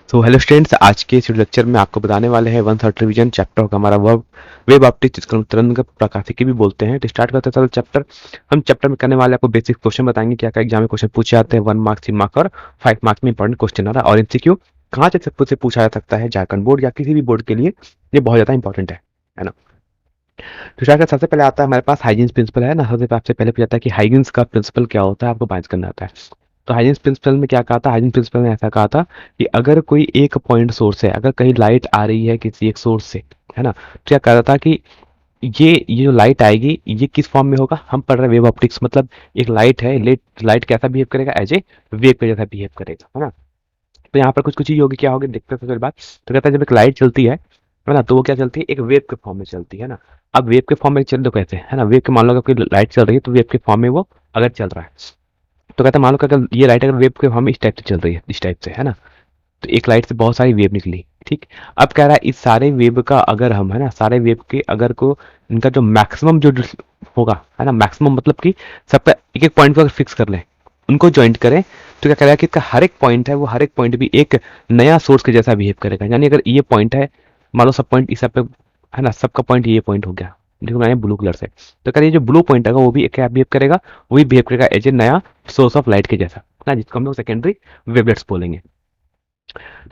So hello students, आज के इस लेक्चर में आपको बताने वाले हैं वन थर्ड रिवीजन चैप्टर होगा हमारा वर्ब वेब ऑप्टिक्स, जिसको हम तरंग प्रकाशिकी भी बोलते हैं। तो स्टार्ट करते हैं चैप्टर। हम चैप्टर में करने वाले आपको बेसिक क्वेश्चन बताएंगे, क्या क्या एग्जाम में क्वेश्चन पूछे जाते हैं, 1 मार्क्स, 3 मार्क्स और 5 मार्क्स में इंपॉर्टेंट क्वेश्चन आ रहा है। और एमसीक्यू कहाँ से पूछा जा सकता है, झारखंड बोर्ड या किसी भी बोर्ड के लिए ये बहुत ज्यादा इंपॉर्टेंट है ना। तो स्टार्ट कर सबसे पहले आता है हमारे पास हाइजीन्स प्रिंसिपल है ना। सबसे पहले पूछा जाता है कि हाइजीन्स का प्रिंसिपल क्या होता है, आपको बात करना आता है। तो हाइजीन्स प्रिंसिपल में क्या कहा था, हाइजीन प्रिंसिपल ने ऐसा कहा था कि अगर कोई एक पॉइंट सोर्स है, अगर कहीं लाइट आ रही है किसी एक सोर्स से, है ना, तो क्या कहा था कि ये जो लाइट आएगी ये किस फॉर्म में होगा। हम पढ़ रहे वेव ऑप्टिक्स, मतलब एक लाइट है, लाइट कैसा बिहेव करेगा, एज ए वेव के जैसा बिहेव करेगा, है ना। तो यहाँ पर कुछ कुछ चीज होगी, क्या होगी देखते हैं सबसे पहले बात। तो कहता है जब एक लाइट चलती है ना, तो वो क्या चलती है, एक वेव के फॉर्म में चलती है ना। अब वेव के फॉर्म में चल, दो कैसे है ना, वेव के मान लो अगर कोई लाइट चल रही है तो वेव के फॉर्म में वो अगर चल रहा है, तो कहता है मान लो कि अगर ये लाइट अगर वेव के फॉर्म में इस टाइप से चल रही है, इस टाइप से, है ना, तो एक लाइट से बहुत सारी वेव निकली, ठीक। अब कह रहा है इस सारे वेव का अगर हम, है ना, सारे वेव के अगर को इनका जो मैक्सिमम जो होगा, है ना, मैक्सिमम मतलब कि सब पे एक एक पॉइंट को अगर फिक्स कर लें, उनको ज्वाइंट करें, तो क्या कह रहा है कि इसका हर एक पॉइंट है, वो हर एक पॉइंट भी एक नया सोर्स के जैसा बिहेव करेगा। यानी अगर ये पॉइंट है, मान लो सब पॉइंट इस सब पे, है ना, सबका पॉइंट ये पॉइंट हो गया, देखो मैंने ब्लू कलर से, तो कह रही जो ब्लू पॉइंट है वो भी क्या बिहेव करेगा, वो भी बिहेव करेगा एज ए नया सोर्स ऑफ लाइट के जैसा ना, जिसको हम लोग सेकेंडरी वेवलेट्स बोलेंगे।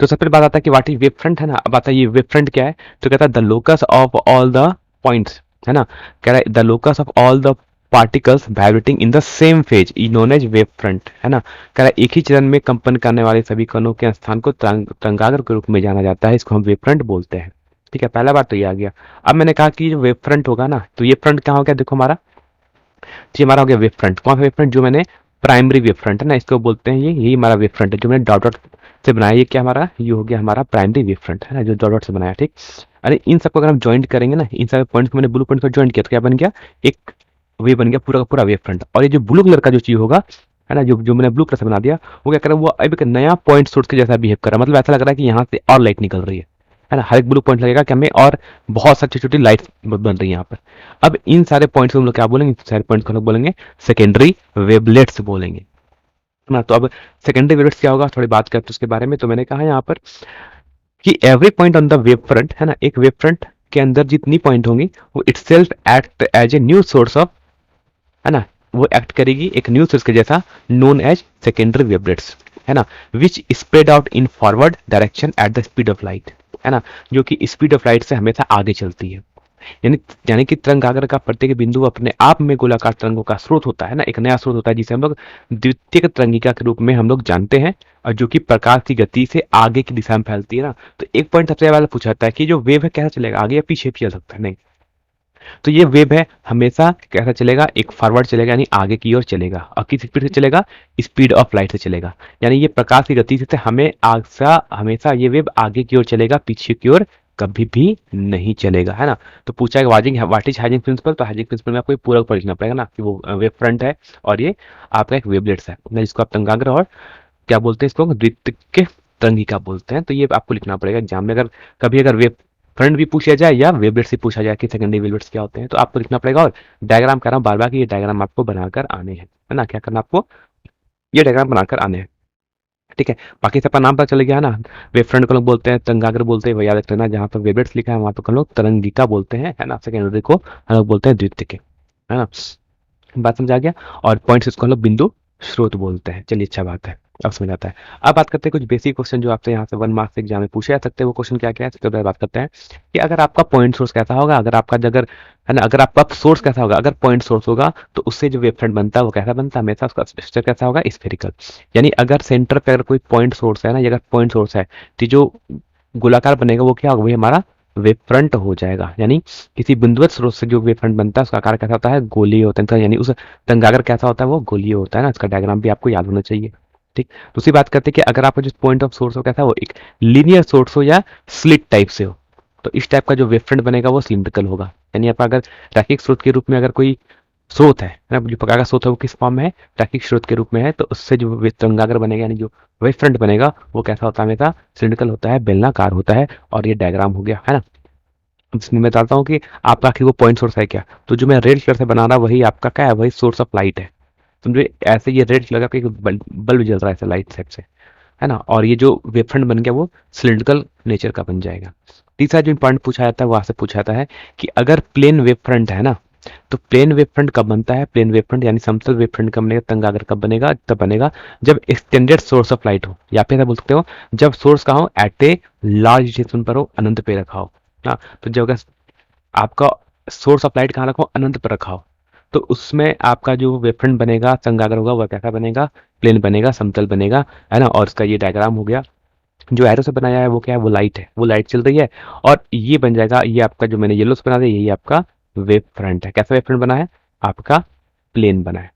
तो सबसे पहले बात आता है कि व्हाट इज वेव फ्रंट, है ना। अब आता है ये वेव फ्रंट क्या है, तो कहता है the locus of all the points, है ना, कह रहा है the locus of all the particles vibrating in the same phase is known as wave front, है ना। कह रहा है एक ही चरण में कंपन करने वाले सभी कणों के स्थान को तरंगाग्र के रूप में जाना जाता है, इसको हम वेव फ्रंट बोलते हैं। ठीक है, पहला बात तो ये आ गया। अब मैंने कहा कि जो वेव फ्रंट होगा ना, तो ये फ्रंट क्या हो गया, देखो हमारा, तो ये हमारा हो गया वेव फ्रंट। कौन सा वेव फ्रंट, जो मैंने प्राइमरी वेव फ्रंट है ना, इसको बोलते हैं, ये यही हमारा वेव फ्रंट है जो मैंने डॉट डॉट से बनाया। ये क्या हमारा, ये हो गया हमारा प्राइमरी वेव फ्रंट, है ना, जो डॉट डॉट से बनाया, ठीक। अरे इन सबको अगर हम ज्वाइंट करेंगे ना, इन सारे पॉइंट्स को मैंने ब्लू पॉइंट को ज्वाइंट किया, तो क्या बन गया, एक वे बन गया पूरा का पूरा वेव फ्रंट। और ये जो ब्लू कलर का जो चीज होगा, है ना, जो जो मैंने ब्लू कलर से बना दिया, वो क्या कर रहा है, वो अब एक नया पॉइंट सोर्स के जैसा बिहेव कर रहा है। मतलब ऐसा लग रहा है कि यहाँ से और लाइट निकल रही है ना, हर एक ब्लू पॉइंट लगेगा कि हमें और बहुत सारी छोटी छोटी लाइट बन रही है यहाँ पर। अब इन सारे पॉइंट्स को हम लोग क्या बोलेंगे, सारे पॉइंट्स को हम लोग बोलेंगे सेकेंडरी वेवलेट्स बोलेंगे ना। तो अब सेकेंडरी वेवलेट्स क्या होगा, थोड़ी बात करते हैं उसके बारे में। तो मैंने कहा यहाँ पर कि every point on the wave front, है ना, एक वेव फ्रंट के अंदर जितनी पॉइंट होंगी वो itself act as a new source of, है ना, वो एक्ट करेगी एक न्यू सोर्स के जैसा, नोन एज सेकेंडरी वेवलेट्स, है ना, which spread out in forward direction at the speed of light, है ना, जो कि स्पीड ऑफ लाइट से हमेशा आगे चलती है। यानी यानी कि तरंगाग्र का प्रत्येक बिंदु अपने आप में गोलाकार तरंगों का स्रोत होता है ना, एक नया स्रोत होता है जिसे हम लोग द्वितीयक तरंगिका के रूप में हम लोग जानते हैं, और जो कि प्रकाश की गति से आगे की दिशा में फैलती है ना। तो एक पॉइंट सबसे पहले पूछा जाता है कि जो वेव है कैसा चलेगा, आगे या पीछे भी चल सकता है, नहीं। तो ये वेव है हमेशा कैसा चलेगा, एक फॉरवर्ड चलेगा, यानी आगे की ओर चलेगा। और किस स्पीड से चलेगा, स्पीड ऑफ लाइट से चलेगा। यानी ये प्रकाश की गति से हमें आगे हमेशा ये वेव आगे की ओर चलेगा, पीछे की ओर कभी भी नहीं चलेगा, है ना। तो पूछा है वाजिंग व्हाट इज हाइजिंग प्रिंसिपल, तो हाइजिंग प्रिंसिपल में आपको ये पूरा ऊपर लिखना पड़ेगा ना, कि वो वेव फ्रंट है और ये आपका एक वेवलेट्स है ना, जिसको आप तंगाग्र और क्या बोलते हैं, इसको द्वितीयक तरंगिका बोलते हैं। तो ये आपको लिखना पड़ेगा एग्जाम में, अगर कभी अगर वेव फ्रंट भी पूछा जाए या वेवलेट से पूछा जाए कि सेकेंडरी वेवलेट्स क्या होते हैं, तो आपको लिखना पड़ेगा। और डायग्राम कर रहा हूँ बार बार कि ये डायग्राम आपको बनाकर आने हैं, है ना, क्या करना आपको, ये डायग्राम बनाकर आने हैं, ठीक है। बाकी सबका नाम पता चल गया है ना। वेव फ्रंट को लोग बोलते हैं तंगाग्र बोलते हैं, वो याद रखना, जहाँ पर वेवलेट्स लिखा है वहां पर हम लोग तरंगिका बोलते हैं, है ना। सेकेंडरी को हम लोग बोलते हैं द्वितीयक, है ना। बात समझ आ गया। और पॉइंट्स इसको हम लोग बिंदु स्रोत बोलते हैं। चलिए, अच्छा बात है, अब समझ आता है। अब बात करते हैं कुछ बेसिक क्वेश्चन जो आपसे यहाँ से 1 मार्क्स एग्जाम में पूछे जा सकते हैं। वो क्वेश्चन क्या क्या है, सबसे पहले बात करते हैं कि अगर आपका पॉइंट सोर्स कैसा होगा, अगर आपका जगह, है ना, अगर आपका सोर्स कैसा होगा, अगर पॉइंट सोर्स होगा तो उससे जो वेव फ्रंट बनता है वो कैसा बनता है, हमेशा उसका स्ट्रक्चर कैसा होगा, स्फेरिकल। यानी अगर सेंटर पे अगर कोई पॉइंट सोर्स है ना, या अगर पॉइंट सोर्स है, तो जो गोलाकार बनेगा वो क्या होगा, वही हमारा वेव फ्रंट हो जाएगा। यानी किसी बिंदुवत स्रोत से जो वेव फ्रंट बनता है उसका आकार कैसा होता है, गोलीय होता है। यानी उस तंगागर कैसा होता है, वो गोलीय होता है ना। इसका डायग्राम भी आपको याद होना चाहिए, ठीक। दूसरी बात करते हैं कि अगर आपका जो पॉइंट ऑफ सोर्स हो कैसा हो, एक लीनियर सोर्स हो या स्लिट टाइप से हो, तो इस टाइप का जो वेव फ्रंट बनेगा वो सिलिंड्रिकल होगा। यानी आप अगर रैखिक स्रोत के रूप में अगर कोई स्रोत है ना, जो प्रकार का स्रोत है वो किस फॉर्म में है, रैखिक स्रोत के रूप में है, तो उससे जो तरंगाग्र बनेगा, यानी जो वेव फ्रंट बनेगा वो कैसा होता है, हमेशा सिलिंड्रिकल होता है, बेलनाकार होता है। और ये डायग्राम हो गया, है ना। जिसमें मैं बताता हूँ कि आपका आखिर वो पॉइंट सोर्स है क्या। तो जो मैं रेड कलर से बना रहा वही आपका क्या है, वही सोर्स ऑफ लाइट है। समझो ऐसे ये रेड कलर का एक बल्ब जल रहा है ऐसे लाइट सेट से, है ना, और ये जो वेव फ्रंट बन गया वो सिलिंड्रिकल नेचर का बन जाएगा। तीसरा जो पॉइंट पूछा जाता है वहां से पूछा जाता है कि अगर प्लेन वेव फ्रंट है ना, तो प्लेन वेव फ्रंट कब बनता है? प्लेन वेव फ्रंट यानी समतल वेव फ्रंट कब बनेगा, तंगागर कब बनेगा? तब बनेगा जब एक्सटेंडेड सोर्स ऑफ लाइट हो, या फिर ऐसा बोल सकते हो जब सोर्स कहाँ हो, एट ए लार्ज डिस्टेंस पर हो, अनंत पे रखा हो ना। तो जब अगर आपका सोर्स ऑफ लाइट कहाँ रखा हो, अनंत पर रखा हो, तो उसमें आपका जो वेव फ्रंट बनेगा, तंगागर होगा, वह कैसा बनेगा? प्लेन बनेगा, समतल बनेगा, है ना। और इसका ये डायग्राम हो गया। जो एरो से बनाया है वो क्या है? वो लाइट है, वो लाइट चल रही है, और ये बन जाएगा, ये आपका जो मैंने येलो से बना दिया, यही आपका वेव फ्रंट है। कैसा वेव फ्रंट बना है? आपका प्लेन बना है।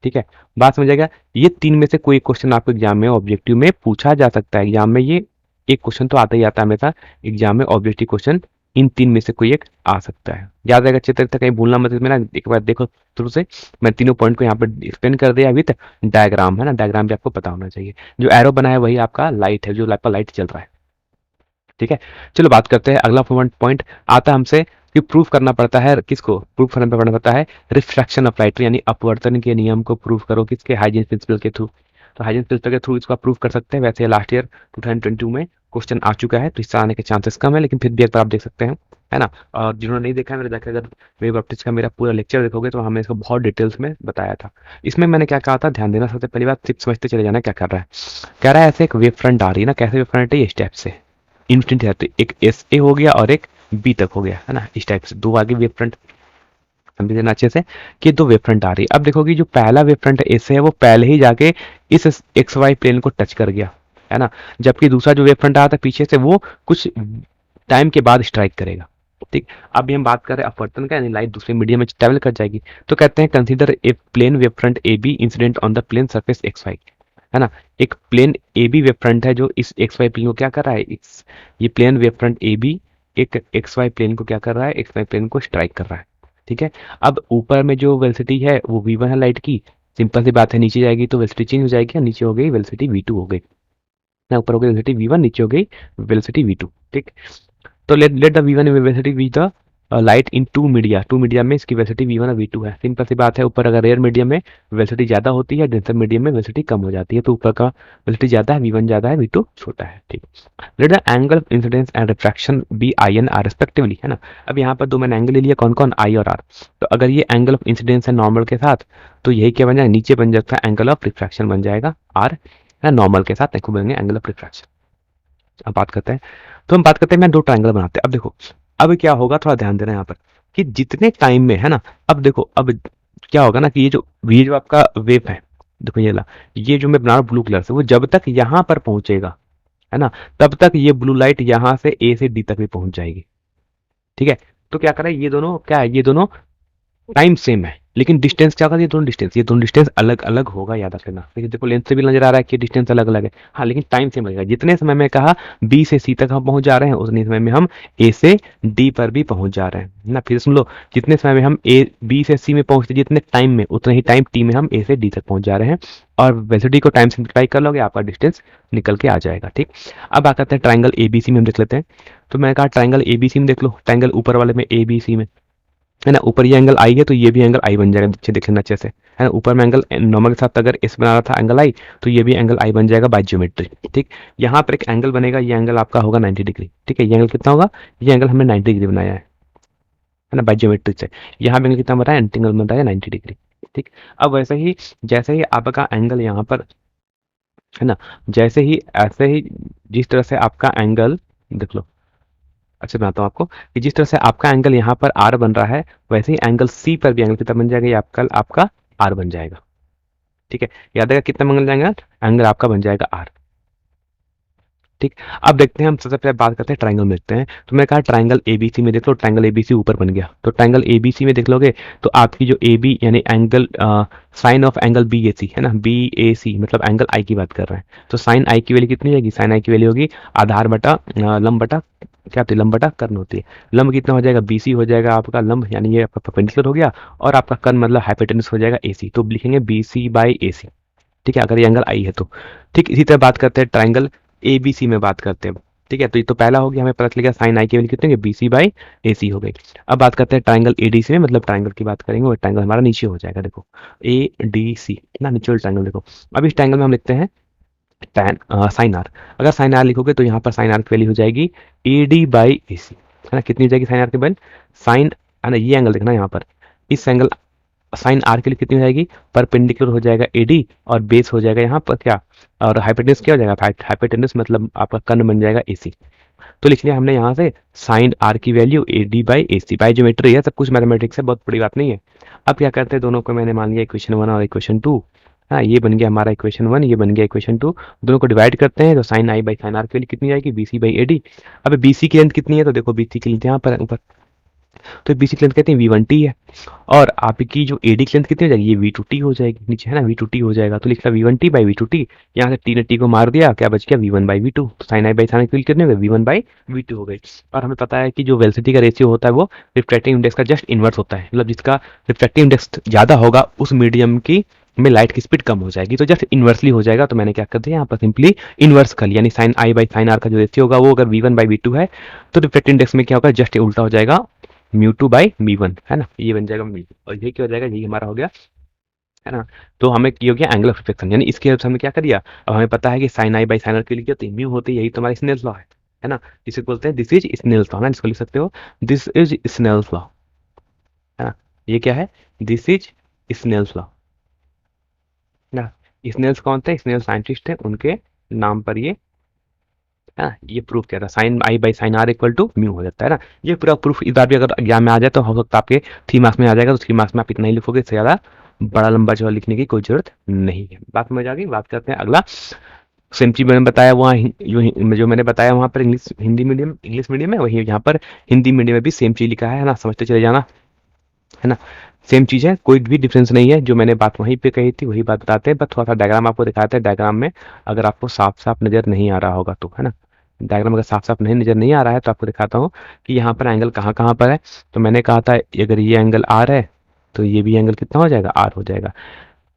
ठीक है, बात समझ आएगा। ये तीन में से कोई क्वेश्चन आपको एग्जाम में ऑब्जेक्टिव में पूछा जा सकता है। एग्जाम में ये एक क्वेश्चन तो आता ही आता है हमेशा एग्जाम में, ऑब्जेक्टिव क्वेश्चन इन तीन में से कोई एक आ सकता है। याद रहेगा अच्छे तरीके से, कहीं भूलना मत इसमें ना। एक बार देखो शुरू से, मैं तीनों पॉइंट को यहाँ पर एक्सप्लेन कर दिया विद डायग्राम, है ना। डायग्राम भी आपको पता होना चाहिए। जो एरो बना है वही आपका लाइट है, जो आपका लाइट चल रहा है। ठीक है, चलो बात करते हैं। अगला पॉइंट आता है हमसे कि प्रूफ करना पड़ता है, किसको प्रूफ करना पड़ता है? रिफ्रैक्शन ऑफ लाइट, यानी अपवर्तन के नियम को प्रूफ करो, किसके? हाइजेंस प्रिंसिपल के थ्रू। तो हाइजेंस प्रिंसिपल के थ्रू इसको प्रूफ कर सकते हैं। वैसे लास्ट ईयर 2022 में क्वेश्चन आ चुका है, तो इस तरह आने के चांसेस कम है, लेकिन फिर भी एक बार आप देख सकते हैं, है ना। और जिन्होंने नहीं देखा है, मेरे देखा, अगर वेव ऑप्टिक्स का मेरा पूरा लेक्चर देखोगे तो हमने इसको बहुत डिटेल्स में बताया था। इसमें मैंने क्या कहा था, ध्यान देना। सबसे पहली बात सिर्फ समझते चले जाना क्या कर रहा है। कह रहा है ऐसे एक वेव फ्रंट आ रही है ना, कैसे वेव फ्रंट है? ये स्टेप से इन्फिनिटी रहती है। एक एस ए हो गया और एक बी तक हो गया, है ना। इस टाइप से दो आगे वेव फ्रंट समझ लेना अच्छे से कि दो वेव फ्रंट आ रही है। अब देखोगे जो पहला वेव फ्रंट एस है वो पहले ही जाके इस एक्स वाई प्लेन को टच कर गया, है ना। जबकि दूसरा जो वेव फ्रंट आया था पीछे से, वो कुछ टाइम के बाद स्ट्राइक करेगा। ठीक, अभी हम बात कर रहे हैं अपवर्तन का, यानी लाइट दूसरे मीडियम में ट्रेवल कर जाएगी। तो कहते हैं consider a plane wave front A B incident on the plane surface X Y, है ना। एक plane A B wave front है जो इस एक्स वाई प्लेन को क्या कर रहा है, ये plane wave front A B एक एक्स वाई प्लेन को क्या कर रहा है, एक्स वाई प्लेन को स्ट्राइक कर रहा है। ठीक है, अब ऊपर में जो वेलोसिटी है वो v1 है लाइट की। सिंपल सी बात है, नीचे जाएगी तो वेलोसिटी चेंज हो जाएगी, नीचे हो गई वेलोसिटी v2 हो गई ना, ऊपर हो गई वेलोसिटी v1, नीचे हो गई वेलोसिटी v2। ठीक, तो let the v1 velocity be the light in two media में इसकी वेलोसिटी v1 और v2 है। सिंपल सी बात है, ऊपर अगर रेयर मीडियम में वेलोसिटी ज्यादा होती है, डेंसर मीडियम में वेलोसिटी कम हो जाती है। तो ऊपर का वेलोसिटी ज्यादा है, v1 ज्यादा है, v2 छोटा है। ठीक, let the angle of incidence and refraction be I and R respectively, है ना। अब यहाँ पर दो मैंने एंगल ले लिया, कौन कौन? आई और आर। तो अगर ये एंगल ऑफ इंसिडेंस है नॉर्मल के साथ, तो यही क्या बन जाएगा, नीचे बन जाता है एंगल ऑफ रिफ्रैक्शन बन जाएगा आर, है नॉर्मल के साथ, बनेंगे एंगल ऑफ रिफ्रैक्शन। अब बात करते हैं, तो हम बात करते हैं, मैं दो ट्रायंगल बनाते हैं। अब देखो, अब क्या होगा, थोड़ा ध्यान देना यहाँ पर कि जितने टाइम में, है ना। अब देखो, अब क्या होगा ना कि ये जो आपका वेव है, देखो ये ला, ये जो मैं बना रहा हूँ ब्लू कलर से, वो जब तक यहाँ पर पहुंचेगा, है ना, तब तक ये ब्लू लाइट यहाँ से ए से डी तक भी पहुंच जाएगी। ठीक है, तो क्या करें, ये दोनों क्या है, ये दोनों टाइम सेम है, लेकिन डिस्टेंस क्या होगा, ये दोनों डिस्टेंस अलग अलग होगा, याद रखना। देखिए देखो, लेंथ से भी नजर आ रहा है कि डिस्टेंस अलग अलग है, हाँ, लेकिन टाइम सेम लगेगा। जितने समय में कहा बी से सी तक हम पहुंच जा रहे हैं, उतने समय में हम ए से डी पर भी पहुंच जा रहे हैं, ना। फिर सुन लो, जितने समय में हम ए बी से सी में पहुंचते, जितने टाइम में, उतने ही टाइम टी में हम ए से डी तक पहुंच जा रहे हैं। और वेलोसिटी को टाइम सिंप्लीफाई कर लोगे, आपका डिस्टेंस निकल के आ जाएगा। ठीक, अब बात करते हैं ट्राइंगल एबीसी में, हम देख लेते हैं। तो मैंने कहा ट्राइंगल एबीसी में देख लो, ट्राइंगल ऊपर वाले में एबीसी में, है ना। ऊपर ये एंगल आई है तो ये भी एंगल आई बन जाएगा, अच्छे देख लेना अच्छे से, है ना। ऊपर में एंगल नॉर्मल के साथ अगर इस बना रहा था एंगल आई, तो ये भी एंगल आई बन जाएगा बाय ज्योमेट्री। ठीक, यहाँ पर एक एंगल बनेगा, ये एंगल आपका होगा 90 डिग्री। ठीक है, ये एंगल कितना होगा, ये एंगल हमने 90 डिग्री बनाया है ना, बाय ज्योमेट्री से। यहाँ पे एंगल कितना बताया, एंगल बनता है 90 डिग्री। ठीक, अब वैसे ही जैसे ही आपका एंगल यहाँ पर, है ना, जैसे ही ऐसे ही जिस तरह से आपका एंगल, देख लो अच्छे बनाता हूँ आपको, कि जिस तरह से आपका एंगल यहाँ पर आर बन रहा है, वैसे ही एंगल सी पर भी एंगल कितना बन जाएगा, ये आपका आपका आर बन जाएगा। ठीक है, याद रखिएगा कितना बन जाएगा, एंगल आपका बन जाएगा आर। ठीक, अब देखते हैं, हम सबसे पहले बात करते हैं ट्राइंगल में देखते हैं। तो मैं कहा ट्राइंगल एबीसी में देख लो, ट्राइंगल एबीसी ऊपर बन गया। तो ट्राइंगल एबीसी में देख लोगे तो आपकी जो ए बी यानी angle sine of angle B A C, है ना, बी ए सी मतलब एंगल आई की बात कर रहे हैं। तो साइन आई की वैल्यू कितनी होगी, साइन आई की वैल्यू होगी आधार बटा लंब बटा, क्या होती है, लंब बटा कर्ण होती है। लंब कितना हो जाएगा, बीसी हो जाएगा आपका लंब, यानी ये आपका परपेंडिकुलर हो गया, और आपका कर्ण मतलब हाइपोटेनस हो जाएगा एसी, तो लिखेंगे बीसी बाई एसी। ठीक है, अगर ये एंगल आई है तो। ठीक, इसी तरह बात करते हैं ट्राइंगल एबीसी में बात करते हैं। ठीक है, तो ये तो पहला हो गया, हमें पता चल गया साइन आई की वैल्यू कितनी है, बीसी बाई एसी हो गई। अब बात करते हैं ट्राइंगल एडीसी में, मतलब ट्राइंगल की बात करेंगे, और ट्राइंगल हमारा नीचे हो जाएगा, देखो ए डी सी ना, नीचे ट्राइंगल देखो। अब इस ट्राइंगल में हम लिखते हैं टैन साइन आर। अगर साइन आर लिखोगे तो यहाँ पर साइन आर की वैल्यू हो जाएगी AD बाई AC, है ना। कितनी हो जाएगी साइन आर की वैल्यू, साइन, है ना, ये एंगल देखना यहाँ पर, इस एंगल साइन आर के लिए कितनी हो जाएगी, परपेंडिकुलर हो जाएगा AD, और बेस हो जाएगा यहाँ पर क्या, और हाइपोटेनस क्या हो जाएगा, हाइपोटेनस मतलब आपका कर्ण बन जाएगा AC। तो लिख लिया हमने यहाँ से साइन आर की value AD by AC। By geometry है, सब कुछ मैथमेटिक्स है, बहुत बड़ी बात नहीं है। अब क्या करते हैं, दोनों को मैंने मान लिया इक्वेशन 1 और इक्वेशन 2। हाँ, ये बन गया हमारा इक्वेशन 1, ये बन गया इक्वेशन 2। दोनों को डिवाइड करते हैं तो sine I by sine are की वैल्यू कितनी आएगी, BC बाई AD। अब BC की लेंथ कितनी है, तो देखो BC की लेंथ यहाँ पर ऊपर, तो BC की लेंथ कहते हैं V1T है, और आपकी जो AD की लेंथ कितनी हो जाएगी, ये V2T हो जाएगी नीचे, है ना, V2T हो जाएगा। तो लिखा V1T बाई V2T, यहाँ से T ने T को मार दिया, क्या बच गया V1 बाई V2। तो साइन आई बाई साइन की कितने हो गए, V1 बाई V2 हो गई। और हमें पता है कि जो वेलोसिटी का रेशियो होता है वो रिफ्रैक्टिव इंडेक्स का जस्ट इनवर्स होता है, मतलब जिसका रिफ्रैक्टिव इंडेक्स ज्यादा होगा उस मीडियम की में लाइट की स्पीड कम हो जाएगी, तो जस्ट इनवर्सली हो जाएगा। तो मैंने क्या कर दिया यहाँ पर सिंपली इनवर्स कर लिया, यानी sine I by sine R का जो रेशियो होगा वो अगर V1 बाई V2 है तो रिफ्रैक्टिव इंडेक्स में क्या होगा, जस्ट उल्टा हो जाएगा, म्यू 2 बाई मी 1, है ना, ये बन जाएगा म्यू। और ये क्या हो जाएगा, ये हमारा हो गया, है ना। तो हमें ये हो गया एंगल ऑफ रिफ्लेक्शन, यानी इसके हेल्प से हमने क्या कर दिया, अब हमें पता है कि sine I by sine R के लिए क्या होती है, म्यू होती है, यही तो हमारा स्नेल्स लॉ है ना। जिसे बोलते हैं दिस इज स्नेल्स लॉ, ना, इसको लिख सकते हो दिस इज स्नेल्स लॉ, है ना। ये क्या है, दिस इज स्नेल्स लॉ, ना। स्नेल्स कौन थे, स्नेल्स साइंटिस्ट थे, उनके नाम पर ये, है ना, ये प्रूफ किया था, sine I by sine R equal to mu हो जाता है ना। ये पूरा प्रूफ इस बार भी अगर एग्जाम में आ जाए तो हो सकता है आपके 3 मार्क्स में आ जाएगा, तो 3 मार्क्स में आप इतना ही लिखोगे, इससे ज़्यादा बड़ा लंबा जो लिखने की कोई जरूरत नहीं है। बात समझ आ गई। बात करते हैं अगला। सेम चीज मैंने बताया वहाँ जो मैंने बताया वहाँ पर English Hindi medium English medium है, वही यहाँ पर हिंदी मीडियम में भी सेम चीज लिखा है ना, समझते चले जाना, है ना। सेम चीज है, कोई भी डिफरेंस नहीं है, जो मैंने बात वहीं पे कही थी वही बात बताते हैं, बस थोड़ा सा डायग्राम आपको दिखाते हैं। डायग्राम में अगर आपको साफ साफ नजर नहीं आ रहा होगा तो, है ना, डायग्राम अगर साफ साफ नहीं नजर नहीं आ रहा है तो आपको दिखाता हूँ कि यहाँ पर एंगल कहाँ कहाँ पर है। तो मैंने कहा था अगर ये एंगल R है तो ये भी एंगल कितना हो जाएगा, R हो जाएगा।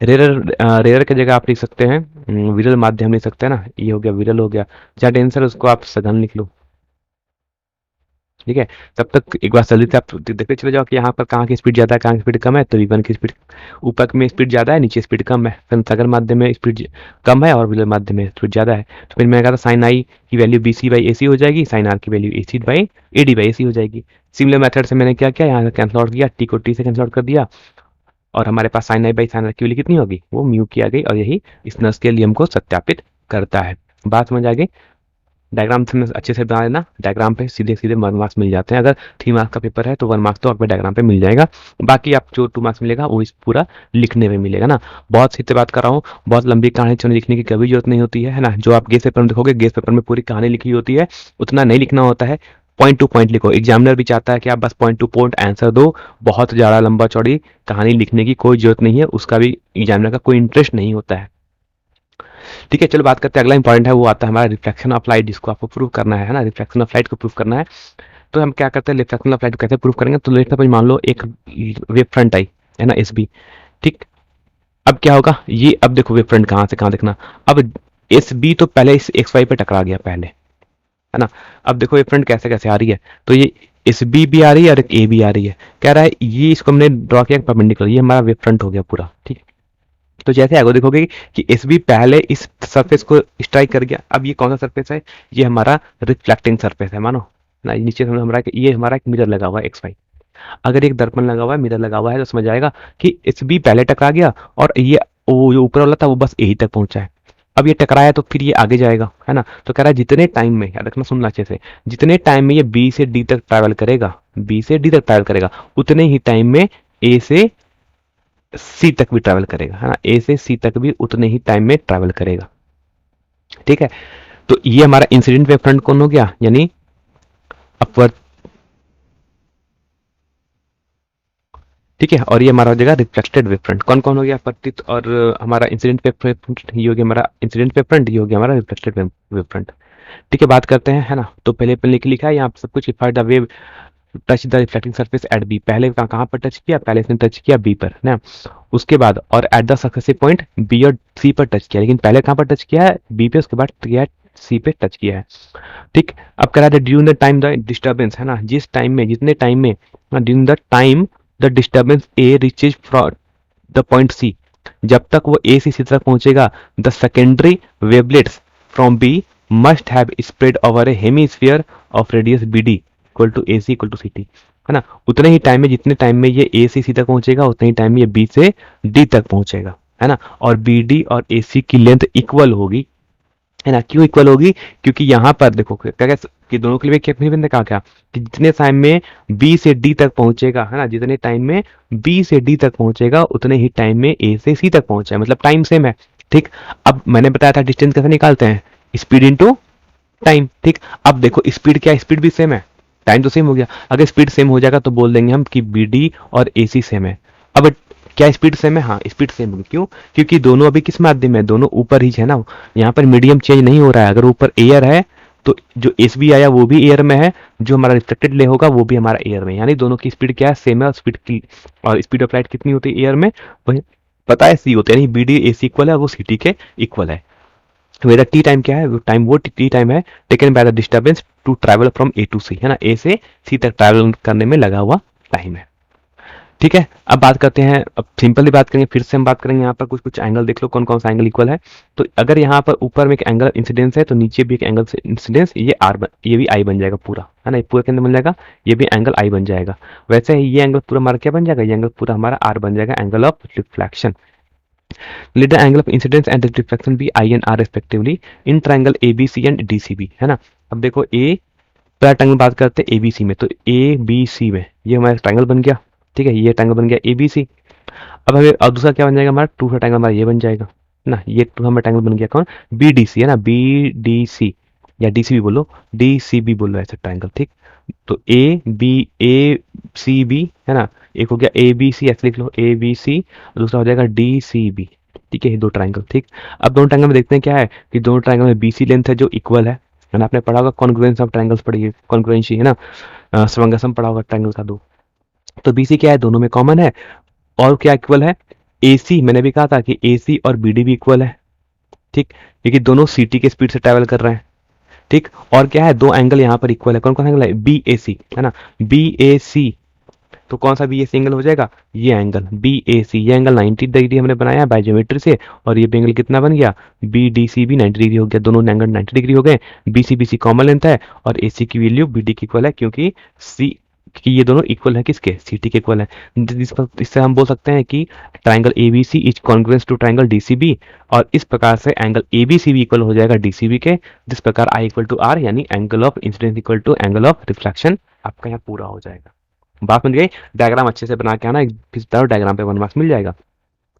रेयर की जगह आप लिख सकते हैं विरल माध्यम लिख सकते हैं ना, ये हो गया विरल हो गया, जहाँ टेंसर उसको आप सघन लिख लो, ठीक है। तब तक एक बार जल्दी से आप देखते चले जाओ कि यहाँ पर कहाँ की स्पीड ज़्यादा है, कहाँ की स्पीड कम है। तो V1 की स्पीड ऊपर में स्पीड ज़्यादा है, नीचे स्पीड कम है, फिर सागर माध्यम में स्पीड कम है और विलय माध्यम में स्पीड ज़्यादा है। तो फिर मैंने कहा था साइन आई की वैल्यू BC बाई AC हो जाएगी, साइन आर की value AC by AD by AC हो जाएगी। सिमिलर मेथड से मैंने क्या किया, यहाँ से कैंसल आउट किया, T को T से कैंसल आउट कर दिया, और हमारे पास sine I by sine are की वैल्यू कितनी होगी, वो म्यू की आ गई, और यही स्नेल्स के नियम को सत्यापित करता है। बात समझ आ गई। डायग्राम से अच्छे से बना लेना, डायग्राम पे सीधे सीधे 1 मार्क्स मिल जाते हैं। अगर 3 मार्क्स का पेपर है तो 1 मार्क्स तो आपको डायग्राम पे मिल जाएगा, बाकी आप जो 2 मार्क्स मिलेगा वो इस पूरा लिखने में मिलेगा ना। बहुत सीधे बात कर रहा हूँ, बहुत लंबी कहानी चुनी लिखने की कभी जरूरत नहीं होती है ना। जो आप गेस पेपर में देखोगे, गेस पेपर में पूरी कहानी लिखी होती है, उतना नहीं लिखना होता है, पॉइंट टू पॉइंट लिखो। एग्जामिनर भी चाहता है कि आप बस पॉइंट टू पॉइंट आंसर दो, बहुत ज़्यादा लंबा चौड़ी कहानी लिखने की कोई जरूरत नहीं है, उसका भी एग्जामिनर का कोई इंटरेस्ट नहीं होता है। ठीक है, चलो बात करते हैं। अगला इंपॉर्टेंट है वो आता है हमारा रिफ्लेक्शन ऑफ लाइट, जिसको आपको प्रूव करना है ना, रिफ्लेक्शन ऑफ लाइट को प्रूव करना है। तो हम क्या करते हैं, रिफ्लेक्शन ऑफ लाइट को कैसे प्रूव करेंगे। तो लेट सपोज मान लो एक वेव फ्रंट आई, है ना, SB, ठीक। अब क्या होगा, ये अब देखो वेव फ्रंट कहाँ से कहाँ देखना। अब SB तो पहले इस XY पे टकरा गया पहले, है ना। अब देखो ये फ्रंट कैसे कैसे आ रही है, तो ये SB भी आ रही है और एक A भी आ रही है। कह रहा है ये, इसको हमने ड्रॉ किया परपेंडिकुलर, ये हमारा वेव फ्रंट हो गया पूरा, ठीक। तो जैसे आगे देखोगे कि SB पहले इस सरफेस को स्ट्राइक कर गया। अब ये कौन सा सरफेस है, ये हमारा रिफ्लेक्टिंग सरफेस है, मानो ना। नीचे हमारा ये हमारा एक मिरर लगा हुआ है XY। अगर एक दर्पण लगा हुआ है, मिरर लगा हुआ है, तो समझ आएगा कि SB पहले टकरा गया और ये वो जो ऊपर वाला था वो बस यही तक पहुंचा है। अब ये टकराया तो फिर ये आगे जाएगा, है ना। तो कह रहा है जितने टाइम में, याद रखना, सुनना अच्छे से, जितने टाइम में ये B से D तक ट्रैवल करेगा, B से D तक ट्रैवल करेगा, उतने ही टाइम में A से C तक भी ट्रैवल करेगा, है ना। A से C तक भी उतने ही टाइम में ट्रैवल करेगा, ठीक है। तो ये हमारा इंसिडेंट वेव फ्रंट कौन हो गया, यानी अपवर्ड, ठीक है। और ये हमारा हो जाएगा रिफ्लेक्टेड वेव फ्रंट। कौन कौन हो गया, अपवर्तित और हमारा इंसिडेंट वेव फ्रंट, ये हो गया हमारा इंसिडेंट वेव फ्रंट, ये हो गया हमारा रिफ्लेक्टेड वेव फ्रंट, ठीक है। बात करते हैं, है ना। तो पहले पहले लिखा है यहाँ सब कुछ, if the wave touch the reflecting surface at B, पहले कहाँ पर टच किया, पहले इसने टच किया B पर ना। उसके बाद और at the successive point B और C पर टच किया, लेकिन पहले कहाँ पर टच किया है, B पे, उसके बाद किया है C पे टच किया है, ठीक। अब कह रहा है during the time the disturbance, है ना, जिस टाइम में, जितने टाइम में, during the time the disturbance A reaches from the point C, जब तक वो ए सी तक पहुंचेगा the secondary wavelets from B must have spread over a hemisphere of radius B D equal to A C equal to C T, है ना। उतने ही time में, जितने टाइम में ये ए सी तक पहुंचेगा उतने ही टाइम में ये बी से डी तक पहुंचेगा, है ना। और बी डी और ए सी की लेंथ इक्वल होगी, है ना। क्यों इक्वल होगी? क्योंकि यहाँ पर देखो क्या क्या कि दोनों के लिए कितनी मैंने कहा क्या कि जितने टाइम में बी से डी तक पहुंचेगा, है ना, जितने टाइम में बी से डी तक पहुंचेगा उतने ही टाइम में ए से सी तक पहुंचे, मतलब टाइम सेम है। ठीक, अब मैंने बताया था डिस्टेंस कैसे निकालते हैं, स्पीड इनटू टाइम। ठीक, अब देखो स्पीड क्या है, स्पीड भी सेम है, टाइम तो सेम हो गया। अगर स्पीड सेम हो जाएगा तो बोल देंगे हम कि बी डी और ए सी सेम है। अब क्या स्पीड सेम है? हाँ, स्पीड सेम होगी। क्यों? क्योंकि दोनों अभी किस माध्यम में है, दोनों ऊपर ही है ना, यहाँ पर मीडियम चेंज नहीं हो रहा है। अगर ऊपर एयर है तो जो एस बी आया वो भी एयर में है, जो हमारा रिफ्लेक्टेड ले होगा वो भी हमारा एयर में, यानी दोनों की स्पीड क्या है, सेम है। और स्पीड की और स्पीड ऑफ लाइट कितनी होती है एयर में, वही पता है सी होते हैं, यानी B D A C equal है, वो सी टी के इक्वल है। मेरा टी टाइम क्या है, वो टी टाइम है taken by the disturbance to travel from A to C, है ना, ए से सी तक ट्रैवल करने में लगा हुआ टाइम है। ठीक है, अब बात करते हैं, अब सिंपली बात करेंगे, फिर से हम बात करेंगे यहाँ पर कुछ कुछ एंगल देख लो कौन कौन सा एंगल इक्वल है। तो अगर यहाँ पर ऊपर में एक एंगल इंसिडेंस है तो नीचे भी एक एंगल इंसिडेंस, ये आर ये भी आई बन जाएगा पूरा, है ना, पूरा के अंदर बन जाएगा, ये भी एंगल आई बन जाएगा। वैसे ही ये एंगल पूरा हमारा क्या बन जाएगा, ये एंगल पूरा हमारा आर बन जाएगा, angle of reflection. Let the angle of incidence and reflection be i and r respectively in triangle A B C and D C B, है ना। अब देखो ए पहला ट्रायंगल बात करते हैं ए बी सी में, तो ए बी सी में ये हमारा ट्रायंगल बन गया। ठीक है, ये ट्रायंगल बन गया ए बी सी। अब हमें और दूसरा क्या बन जाएगा हमारा, टू सा ट्रायंगल हमारा ये बन जाएगा ना, ये टू हमारा ट्रायंगल बन गया कौन, बी डी सी, है ना, बी डी सी या डी सी बी बोलो, डी सी बी बोलो ऐसे ट्रायंगल। ठीक, तो ए सी बी, है ना, एक हो गया ए बी सी, ऐसे लिख लो ए बी सी, दूसरा हो जाएगा डी सी बी। ठीक है, ये दो ट्रायंगल। ठीक, अब दोनों ट्रायंगल में देखते हैं क्या है कि दोनों ट्रायंगल में बी सी लेंथ है जो इक्वल है ना। आपने पढ़ा होगा कॉन्ग्रुएंस ऑफ ट्रायंगल्स पढ़िए, कॉन्ग्रुएंसी, है ना, समंजसम पढ़ा होगा ट्रायंगल का दो। तो बी सी क्या है, दोनों में कॉमन है। और क्या इक्वल है, ए सी, मैंने भी कहा था कि ए सी और बी डी भी इक्वल है। ठीक, क्योंकि दोनों सी टी के स्पीड से ट्रैवल कर रहे हैं। ठीक, और क्या है, दो एंगल यहाँ पर इक्वल है, कौन कौन एंगल है, बी ए सी, है ना, बी ए सी। तो कौन सा बी ए सी एंगल हो जाएगा, ये एंगल बी ए सी, ये एंगल 90 डिग्री हमने बनाया बाय ज्योमेट्री से, और ये एंगल कितना बन गया, बी डी सी भी 90 डिग्री हो गया, दोनों एंगल 90 डिग्री हो गए। बी सी कॉमन लेंथ है और ए सी की वैल्यू बी डी की इक्वल है, क्योंकि सी कि ये दोनों इक्वल है किसके, सी टी के इक्वल है। इससे हम बोल सकते हैं कि triangle A B C is congruence to triangle D C B, और इस प्रकार से एंगल ए बी सी भी इक्वल हो जाएगा डी सी बी के, जिस प्रकार आई इक्वल टू आर, यानी angle of incidence equal to angle of reflection आपका यहाँ पूरा हो जाएगा। बात समझ गई? डायग्राम अच्छे से बना के आना, किस तरह डायग्राम पे 1 मार्क्स मिल जाएगा।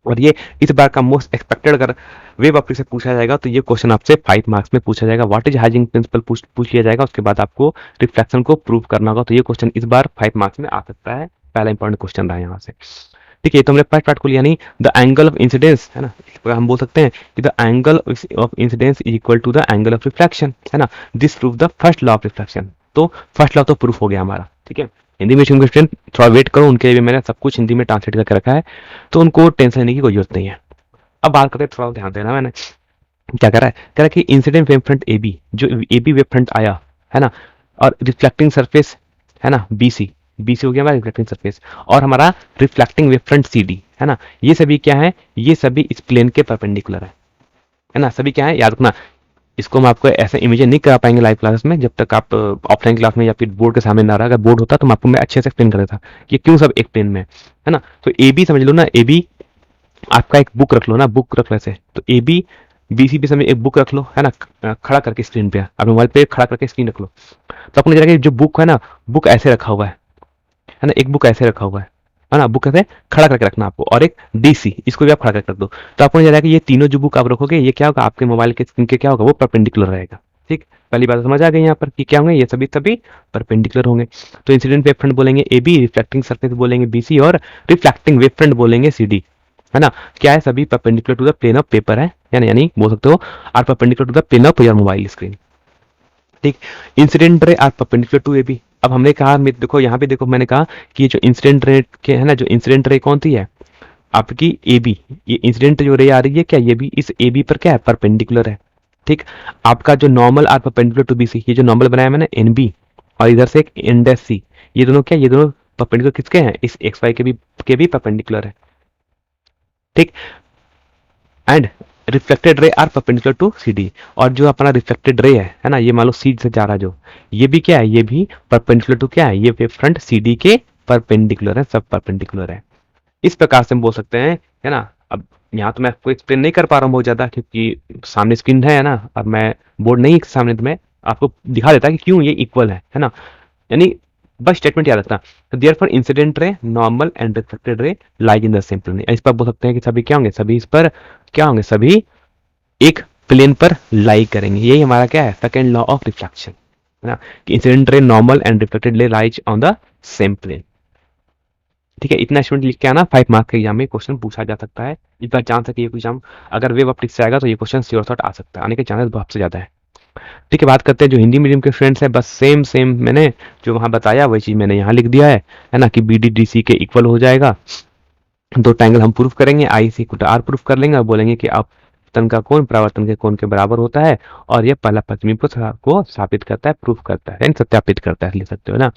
और ये इस बार का मोस्ट एक्सपेक्टेड, अगर वेब ऑप्टिक्स से पूछा जाएगा तो ये क्वेश्चन आपसे 5 मार्क्स में पूछा जाएगा। व्हाट इज हाइजिंग प्रिंसिपल पूछ लिया जाएगा, उसके बाद आपको रिफ्लेक्शन को प्रूव करना होगा। तो ये क्वेश्चन इस बार 5 मार्क्स में आ सकता है, पहला इंपॉर्टेंट क्वेश्चन रहा है यहाँ से। ठीक है, तो हमने फर्स्ट पार्ट को लिया, नहीं द एंगल ऑफ इंसिडेंस, है ना, हम बोल सकते हैं कि the angle of incidence is equal to the angle of reflection, है ना, this prove the first law of reflection. तो फर्स्ट लॉ तो प्रूफ हो गया हमारा। ठीक है, हिंदी में क्वेश्चन थोड़ा वेट करो, उनके लिए मैंने सब कुछ हिंदी में ट्रांसलेट करके रखा है, तो उनको टेंशन लेने की कोई जरूरत नहीं है। अब बात करते हैं, थोड़ा ध्यान देना, मैंने क्या करा है, कह रहा है कि incident wave front A B, जो ए बी वेव फ्रंट आया, है ना, और रिफ्लेक्टिंग सरफेस, है ना, बी सी, बी सी हो गया हमारा रिफ्लेक्टिंग सरफेस, और हमारा reflecting wave front C D, है ना, ये सभी क्या है, ये सभी इस प्लेन के परपेंडिकुलर है ना, सभी क्या है, याद रखना। इसको हम आपको ऐसे इमेज नहीं करा पाएंगे लाइव क्लासेस में, जब तक आप ऑफलाइन क्लास में या फिर बोर्ड के सामने ना रहा। अगर बोर्ड होता तो मैं आपको अच्छे से एक्सप्लेन कर देता कि क्यों सब एक प्लेन में है ना। तो ए बी समझ लो ना, ए बी आपका एक बुक रख लो ना, बुक रख वैसे, तो A B B C B समय एक बुक रख लो, है ना, खड़ा करके स्क्रीन पे, आप मोबाइल पे खड़ा करके स्क्रीन रख लो, तो आपको नजर आएगा जो बुक है ना, बुक ऐसे रखा हुआ है ना, एक बुक ऐसे रखा हुआ है ना, बुक ऐसे खड़ा करके रखना आपको, और एक डीसी, इसको भी आप खड़ा करके रख दो, तो आपको नजर आएगा ये तीनों जो बुक आप रखोगे, ये क्या होगा, आपके मोबाइल के स्क्रीन के क्या होगा, वो परपेंडिकुलर रहेगा। ठीक, पहली बात समझ आ गई यहाँ पर कि क्या होंगे, ये सभी सभी परपेंडिकुलर होंगे। तो इंसिडेंट वेव फ्रंट बोलेंगे ए बी, रिफ्लेक्टिंग सरफेस बोलेंगे बी सी, और रिफ्लेक्टिंग वेव फ्रंट बोलेंगे सी डी, है ना। क्या है, सभी perpendicular to the plane of paper है, यानी बोल सकते हो are perpendicular to the plane of your mobile screen. ठीक, incident ray are perpendicular to A B. अब हमने कहा, देखो यहाँ पे देखो, मैंने कहा कि ये जो इंसिडेंट रे के है ना, जो इंसिडेंट रे कौन सी है आपकी ए बी, ये इंसिडेंट जो रे आ रही है क्या, ये भी इस ए बी पर क्या है, परपेंडिकुलर है। ठीक, आपका जो normal are perpendicular to B C, ये जो नॉर्मल बनाया मैंने एन बी, और इधर से एक एन डैश सी, ये दोनों क्या, ये दोनों परपेंडिकुलर किसके हैं, इस एक्स वाई के भी परपेंडिकुलर है। ठीक, and reflected ray are perpendicular to C D. और जो अपना रिफ्लेक्टेड रे है ना, ये मान लो सी से जा रहा जो, ये भी क्या है, ये भी परपेंडिकुलर टू क्या है, ये वेव फ्रंट सी डी के परपेंडिकुलर है, सब परपेंडिकुलर है। इस प्रकार से हम बोल सकते हैं, है ना। अब यहाँ तो मैं आपको एक्सप्लेन नहीं कर पा रहा हूँ बहुत ज्यादा, क्योंकि सामने स्क्रीन है ना, और मैं बोर्ड नहीं है सामने, तो मैं आपको दिखा देता कि क्यों ये इक्वल है ना। यानी बस स्टेटमेंट याद रखना, तो therefore incident ray, normal and reflected ray lies in the same plane. इस पर बोल सकते हैं कि सभी क्या होंगे, सभी इस पर क्या होंगे, सभी एक प्लेन पर लाई करेंगे। यही हमारा क्या है, सेकंड लॉ ऑफ रिफ्लेक्शन, है ना, कि incident ray, normal and reflected ray lies on the same plane. ठीक है, इतना स्टूडेंट लिख के आना, 5 मार्क्स के एग्जाम में क्वेश्चन पूछा जा सकता है। इस बार चांस है कि ये एग्जाम अगर वेव ऑप्टिक्स से आएगा तो ये क्वेश्चन श्योर शॉट आ सकता है, आने के चांसेस बहुत से ज्यादा है। ठीक है, बात करते हैं जो हिंदी मीडियम के स्टूडेंट्स हैं, बस सेम सेम मैंने जो वहां बताया वही चीज मैंने यहाँ लिख दिया है ना, कि बी डी डी सी के इक्वल हो जाएगा। दो ट्रायंगल हम प्रूफ करेंगे, आई सी इक्वल टू आर प्रूफ कर लेंगे और बोलेंगे कि अपतन का कोण परावर्तन के कोण के बराबर होता है, और यह पहला पश्चिमी को स्थापित करता है, प्रूफ करता है, यानी सत्यापित करता है, लिख सकते हो ना।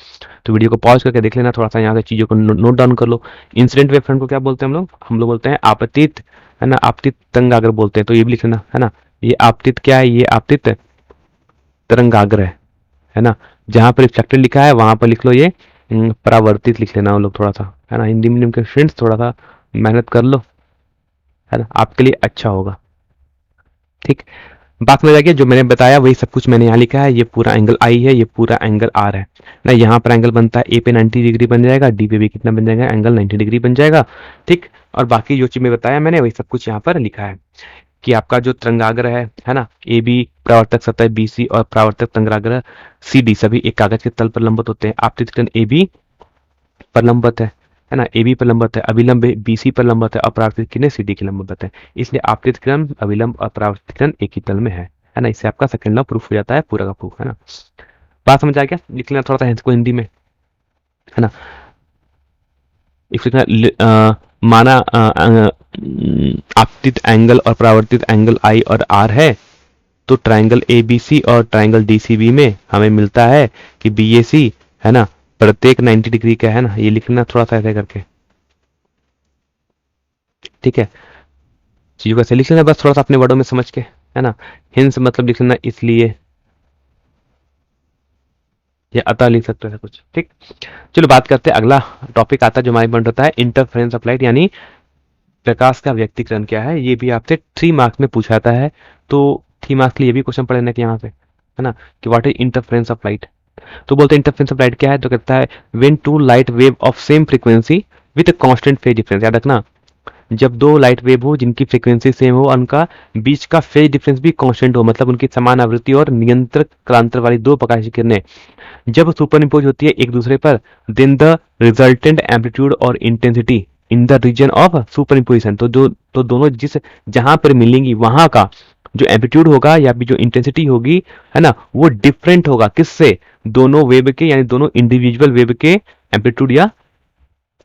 तो वीडियो को पॉज करके देख लेना, थोड़ा सा यहाँ से चीजों को नोट डाउन कर लो। इंसिडेंट वेव फ्रंट को क्या बोलते हैं हम लोग बोलते हैं आपतित, है ना, आपतित तरंगाग्र बोलते हैं, तो ये भी लिख लेना, है ना। ये आपतित क्या है, ये आपतित तरंगाग्र है ना। जहां पर रिफ्लेक्टेड लिखा है वहां पर लिख लो ये परावर्तित लिख लेना, वो लोग थोड़ा सा, है ना। हिंदी मीडियम के स्टूडेंट्स थोड़ा सा मेहनत कर लो, है ना, आपके लिए अच्छा होगा। ठीक, बात में जाके जो मैंने बताया वही सब कुछ मैंने यहाँ लिखा है। ये पूरा एंगल आई है, ये पूरा एंगल आर है ना। यहाँ पर एंगल बनता है ए पे 90 डिग्री बन जाएगा, डी पे भी कितना बन जाएगा, एंगल 90 डिग्री बन जाएगा। ठीक, और बाकी जो चीज मैं बताया मैंने वही सब कुछ यहाँ पर लिखा है, कि आपका जो तरंगाग्र है ना, ए बी परावर्तक सतह बी सी और परावर्तक तरंगाग्र सी डी सभी एक कागज के तल पर लंबवत होते हैं। आपतित किरण ए बी पर लंबवत है ना, ए बी पर लंबवत है, अभिलंब बी सी पर लंबवत है, अपरावर्तित किरण सी डी की लंबवत है। इसलिए आपतित किरण, अभिलंब और परावर्तित किरण एक ही तल में है ना। इससे आपका सेकंड लॉ प्रूफ हो जाता है, पूरा का प्रूफ, है ना। बात समझ आ गया, लिख लेना थोड़ा सा इसको हिंदी में, है ना। माना आपतित एंगल और परावर्तित एंगल आई और आर है, तो ट्रायंगल ए बी सी और ट्रायंगल डी सी बी में हमें मिलता है कि बी ए सी, है ना, प्रत्येक 90 डिग्री का, है ना। ये लिखना थोड़ा सा ऐसे करके, ठीक है। चीजों को ऐसे लिख लेना बस, थोड़ा सा अपने वर्डों में समझ के, है ना। हिंस मतलब लिख लेना इसलिए, या अतः लिख सकते हो ऐसा कुछ। ठीक, चलो बात करते हैं, अगला टॉपिक आता है जो हमारे बन रहता है इंटरफेरेंस ऑफ लाइट, यानी प्रकाश का व्यक्तिकरण क्या है। ये भी आपसे 3 मार्क्स में पूछा जाता है, तो 3 मार्क्स के लिए ये भी क्वेश्चन पढ़ लेना कि यहाँ से, है ना, कि what is interference of light. तो बोलते हैं इंटरफेरेंस ऑफ लाइट क्या है, तो कहता है when two light wave of same frequency with constant phase difference. याद रखना, जब दो लाइट वेव हो जिनकी फ्रीक्वेंसी सेम हो, उनका बीच का फेज डिफरेंस भी कांस्टेंट हो, मतलब उनकी समान आवृत्ति और नियंत्रक कालांतर वाली दो प्रकाशीय किरणें जब सुपर इम्पोज होती है एक दूसरे पर, देन द रिजल्टेंट एम्पलीट्यूड और intensity in the region of superimposition, तो दोनों जिस जहां पर मिलेंगी वहां का जो एम्पलीट्यूड होगा या भी जो इंटेंसिटी होगी, है ना, वो डिफरेंट होगा किससे, दोनों वेव के, यानी दोनों इंडिविजुअल वेव के एम्पलीट्यूड या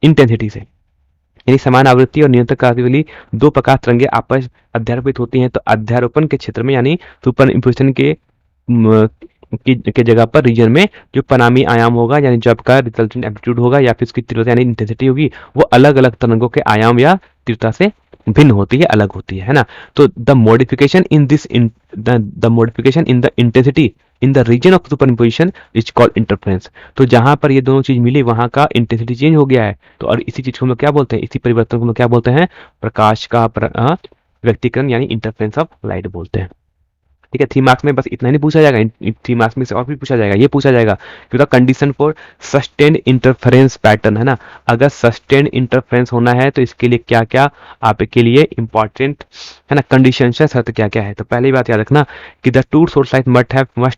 इंटेंसिटी से। यानी समान आवृत्ति और नियंत्रक आवृत्ति वाली दो प्रकाश तरंगे आपस अध्यारोपित होती हैं, तो अध्यारोपण के क्षेत्र में, यानी सुपर इम्पोजिशन के जगह पर रीजन में जो परिणामी आयाम होगा, यानी जो आपका रिजल्टेंट एम्पलीट्यूड होगा या फिर उसकी तीव्रता यानी इंटेंसिटी होगी, वो अलग अलग तरंगों के आयाम या तीव्रता से भिन्न होती है, अलग होती है ना। तो the modification in this the modification in the intensity in the region of superimposition is called interference. तो जहां पर ये दोनों चीज मिली वहां का इंटेंसिटी चेंज हो गया है, तो और इसी चीज को हम लोग क्या बोलते हैं, इसी परिवर्तन को हम लोग क्या बोलते हैं, प्रकाश का व्यक्तिकरण, यानी इंटरफेरेंस ऑफ लाइट बोलते हैं। ठीक है, 3 मार्क्स में बस इतना नहीं पूछा जाएगा, 3 मार्क्स में से और भी पूछा जाएगा। ये पूछा जाएगा कि the condition for sustained interference pattern, है ना। अगर सस्टेन्ड इंटरफेरेंस होना है तो इसके लिए क्या क्या आपके लिए इंपॉर्टेंट, है ना, कंडीशन है, शर्त क्या क्या है। तो पहली बात याद रखना कि the two source light must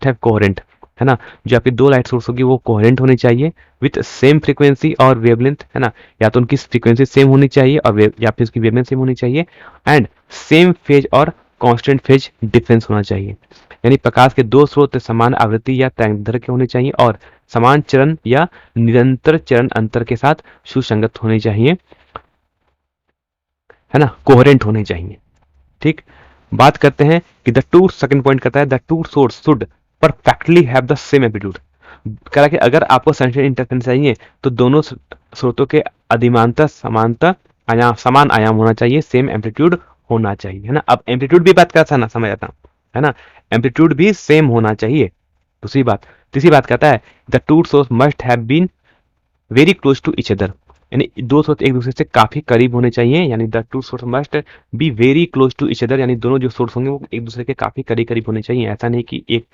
have coherent, है ना। जो आपकी दो लाइट सोर्स होगी वो कोहेरेंट होनी चाहिए विथ सेम फ्रीक्वेंसी और वेवलेंथ, है ना। या तो उनकी फ्रीक्वेंसी सेम होनी चाहिए और या फिर उसकी वेवलेंथ सेम होनी चाहिए, एंड सेम फेज और कांस्टेंट फेज डिफरेंस होना चाहिए। यानी प्रकाश के दो स्रोत समान आवृत्ति या तरंगदैर्घ्य के होने चाहिए और समान चरण या निरंतर चरण अंतर के साथ सुसंगत होने चाहिए, है ना, कोहेरेंट होने चाहिए। ठीक, बात करते हैं कि द टू, सेकंड पॉइंट करता है the two source should perfectly have the same amplitude. कह रहा कि अगर आपको सस्टेन्ड इंटरफेरेंस चाहिए तो दोनों स्रोतों के अधिमानता समानता आयाम, समान आयाम होना चाहिए, सेम एम्पलीट्यूड होना चाहिए, है ना। अब एम्पलीट्यूड भी बात करता ना, समझ आता है ना, एम्पलीट्यूड भी सेम होना चाहिए। दूसरी बात, तीसरी बात कहता है the two source must have been very close to each other, यानी दो सोर्स एक दूसरे से काफी करीब होने चाहिए, यानी the two source must be very close to each other, यानी दोनों जो सोर्स होंगे वो एक दूसरे के काफी करीब करीब होने चाहिए। ऐसा नहीं कि एक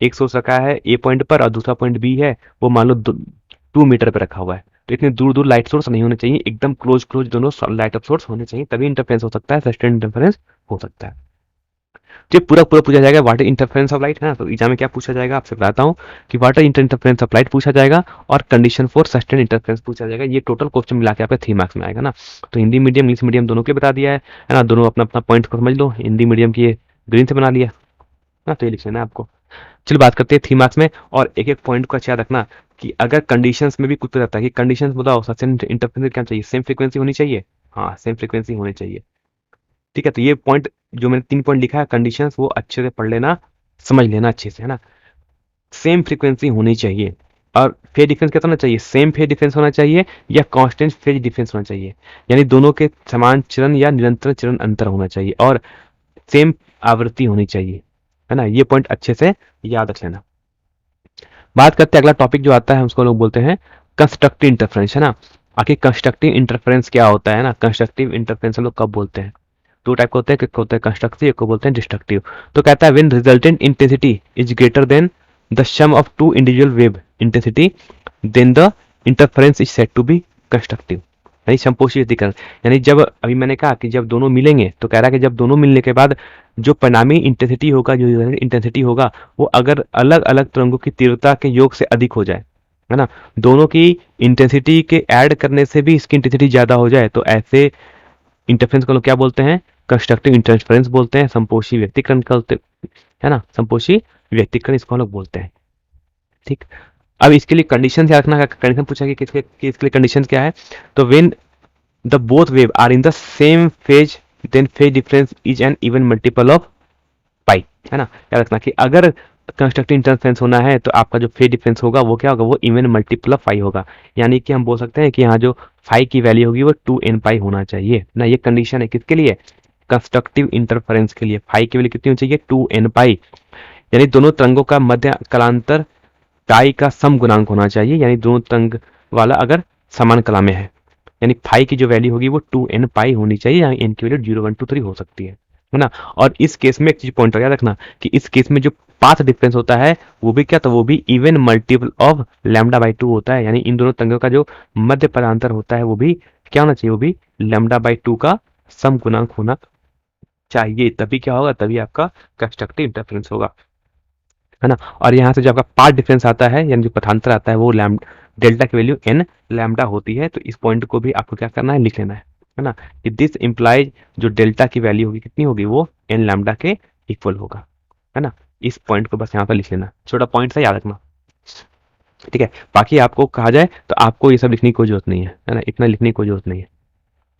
एक सोर्स रखा है ए पॉइंट पर और दूसरा पॉइंट बी है, वो मान लो 2 मीटर पर रखा हुआ है, तो इतने दूर दूर लाइट सोर्स नहीं होने चाहिए, एकदम क्लोज क्लोज दोनों लाइट ऑफ सोर्स होने चाहिए, तभी इंटरफेरेंस हो सकता है, सस्टेन इंटरफेरेंस हो सकता है। तो ये पूरा पूरा पूछा जाएगा वाटर इंटरफेरेंस ऑफ लाइट, है ना। तो एग्जाम में क्या पूछा जाएगा आपसे बताता हूँ कि वाटर इंटरफेरेंस ऑफ लाइट पूछा जाएगा और कंडीशन फॉर सस्टेन इंटरफेरेंस पूछा जाएगा। ये टोटल क्वेश्चन मिला के आपका 3 मार्क्स में आएगा ना। तो हिंदी मीडियम इंग्लिश मीडियम दोनों के बता दिया है ना, दोनों अपना अपना पॉइंट को समझ लो। हिंदी मीडियम की ग्रीन से बना लिया ना, तो ये लिख लेना है आपको। चलो बात करते हैं 3 मार्क्स में, और एक एक पॉइंट को अच्छा याद रखना कि अगर कंडीशंस में भी कुछ रहता है कि कंडीशंस बताओ सस्टेन इंटरफेरेंस क्या चाहिए, सेम फ्रीक्वेंसी होनी चाहिए, हाँ सेम फ्रीक्वेंसी होनी चाहिए, ठीक है। तो ये पॉइंट जो मैंने 3 पॉइंट लिखा है कंडीशंस, वो अच्छे से पढ़ लेना, समझ लेना अच्छे से, है ना। सेम फ्रीक्वेंसी होनी चाहिए, और फेज डिफरेंस कितना होना चाहिए, सेम फेज डिफरेंस होना चाहिए या कांस्टेंट फेज डिफरेंस होना चाहिए, यानी दोनों के समान चरण या निरंतर चरण अंतर होना चाहिए, और सेम आवृत्ति होनी चाहिए, है ना। ये पॉइंट अच्छे से याद रख लेना। बात करते हैं अगला टॉपिक जो आता है उसको लोग बोलते हैं कंस्ट्रक्टिव इंटरफेरेंस, है ना। आखिर कंस्ट्रक्टिव इंटरफेरेंस क्या होता है ना, कंस्ट्रक्टिव इंटरफेरेंस हम लोग कब बोलते हैं, दो टाइप का होता है, एक होता है कंस्ट्रक्टिव, एक को बोलते हैं डिस्ट्रक्टिव। तो कहता है when resultant intensity is greater than the sum of two individual wave intensity then the interference is said to be constructive, यानी समपोषी व्यतिकरण। यानी जब अभी मैंने कहा कि जब दोनों मिलेंगे, तो कह रहा है कि जब दोनों मिलने के बाद जो परिणामी इंटेंसिटी होगा, जो इंटेंसिटी होगा, वो अगर अलग अलग तरंगों की तीव्रता के योग से अधिक हो जाए, है ना, दोनों की इंटेंसिटी के ऐड करने से भी इसकी इंटेंसिटी ज्यादा हो जाए, तो ऐसे इंटरफेरेंस को लोग क्या बोलते हैं, कंस्ट्रक्टिव इंटरफेरेंस बोलते हैं, संपोषी व्यतिकरण करते, है ना, संपोषी व्यतिकरण इसको हम लोग बोलते हैं, ठीक। अब इसके लिए कंडीशन याद रखना, कंडीशन पूछा कि इसके लिए कंडीशन क्या है, तो when the both wave are in the same phase then phase difference is an even multiple of pi, है ना। याद रखना कि अगर कंस्ट्रक्टिव इंटरफेरेंस होना है तो आपका जो फेज डिफरेंस होगा वो क्या होगा, वो इवन मल्टीपल ऑफ पाई होगा, यानी कि हम बोल सकते हैं कि यहाँ जो फाई की वैल्यू होगी वो 2n पाई होना चाहिए ना। ये कंडीशन है किसके लिए, कंस्ट्रक्टिव इंटरफेरेंस के लिए। फाई की वैल्यू कितनी होनी चाहिए, 2n पाई, यानी दोनों तरंगों का मध्य कलांतर पाई का सम गुणांक होना चाहिए, यानी दोनों तरंग वाला अगर समान कला में है, यानी फाई की जो वैल्यू होगी वो 2n पाई होनी चाहिए, यहाँ n की वैल्यू 0 1 2 3 हो सकती है ना। और इस केस में एक चीज पॉइंट याद रखना कि इस केस में जो पाथ डिफरेंस होता है वो भी क्या, तो वो भी even multiple of lambda by 2 होता है, यानी इन दोनों तरंगों का जो मध्य परांतर होता है वो भी क्या होना चाहिए, वो भी लैम्डा बाई 2 का सम गुणांक होना चाहिए, तभी क्या होगा, तभी आपका कंस्ट्रक्टिव इंटरफेरेंस होगा, है ना। और यहाँ से जो आपका पाथ डिफरेंस आता है, यानी जो पथांतर आता है, वो डेल्टा की वैल्यू n लैम्डा होती है, तो इस पॉइंट को भी आपको क्या करना है, लिख लेना है ना, कि दिस इंप्लाइज जो डेल्टा की वैल्यू होगी कितनी होगी, वो n लैम्डा के इक्वल होगा, है ना। इस पॉइंट को बस यहाँ पर लिख लेना, छोटा पॉइंट सा याद रखना, ठीक है। बाकी आपको कहा जाए तो आपको ये सब लिखने की कोई जरूरत नहीं है ना, इतना लिखने की कोई जरूरत नहीं है,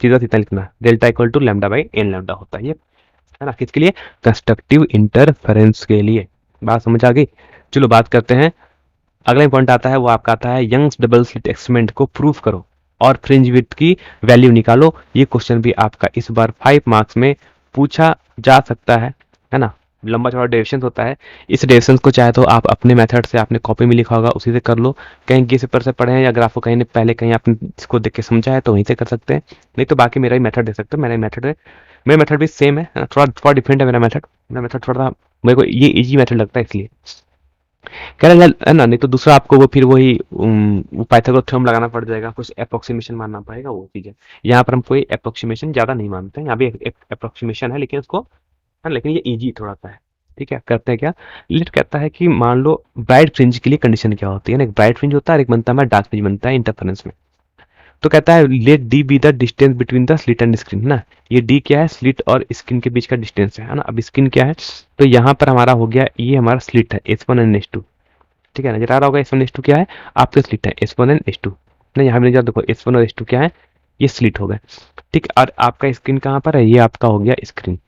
सीधा इतना लिखना, delta equal to lambda by n lambda होता है ये, है ना, किसके लिए, कंस्ट्रक्टिव इंटरफेरेंस के लिए। बात समझ आ गई। चलो बात करते हैं, अगला पॉइंट आता है वो आपका आता है यंग्स डबल स्लिट एक्सपेरिमेंट को प्रूफ करो और फ्रिंज विड्थ की वैल्यू निकालो। ये क्वेश्चन भी आपका इस बार 5 मार्क्स में पूछा जा सकता है ना। लंबा चौड़ा डेरिवेशन होता है, इस डेरिवेशन को चाहे तो आप अपने मेथड से, आपने कॉपी में लिखा होगा उसी से कर लो, कहीं किसी पर से पढ़े हैं या अगर आपको कहीं ने पहले कहीं आपने इसको देख के समझा है तो वहीं से कर सकते हैं, नहीं तो बाकी मेरा ही मेथड दे सकते हो। मेरा मेथड भी सेम है ना, थोड़ा थोड़ा डिफरेंट है मेरा मेथड थोड़ा, मेरे को ये इजी मेथड लगता है इसलिए कह रहा है ना, नहीं तो दूसरा आपको वो फिर वही वो पाइथागोरस थ्योरम लगाना पड़ जाएगा, कुछ अप्रोक्सीमेशन मानना पड़ेगा, वो चीज़ है। यहाँ पर हम कोई अप्रोक्सीमेशन ज़्यादा नहीं मानते हैं, यहाँ भी एक अप्रोक्सीमेशन है लेकिन उसको, है, लेकिन ये इजी थोड़ा सा है, ठीक है। करते हैं क्या, लेट कहता है कि मान लो ब्राइट फ्रिंज के लिए कंडीशन क्या होती है ना, एक ब्राइट फ्रिंज होता है और एक बनता है डार्क फ्रिंज बनता है इंटरफेरेंस में। तो कहता है let D be the distance between the slit and screen ना, ये डी क्या है, स्लिट और स्क्रीन के बीच का डिस्टेंस है ना। अब स्क्रीन क्या है, तो यहाँ पर हमारा हो गया, ये हमारा स्लिट है S1 एंड S2, ठीक है, नजर आ रहा होगा S1 S2 क्या है, आपके स्लिट है S1 एंड S2 नहीं, यहाँ पे देखो S1 और S2 क्या है, ये स्लिट हो गए, ठीक। और आपका स्क्रीन कहाँ पर है, ये आपका हो गया स्क्रीन,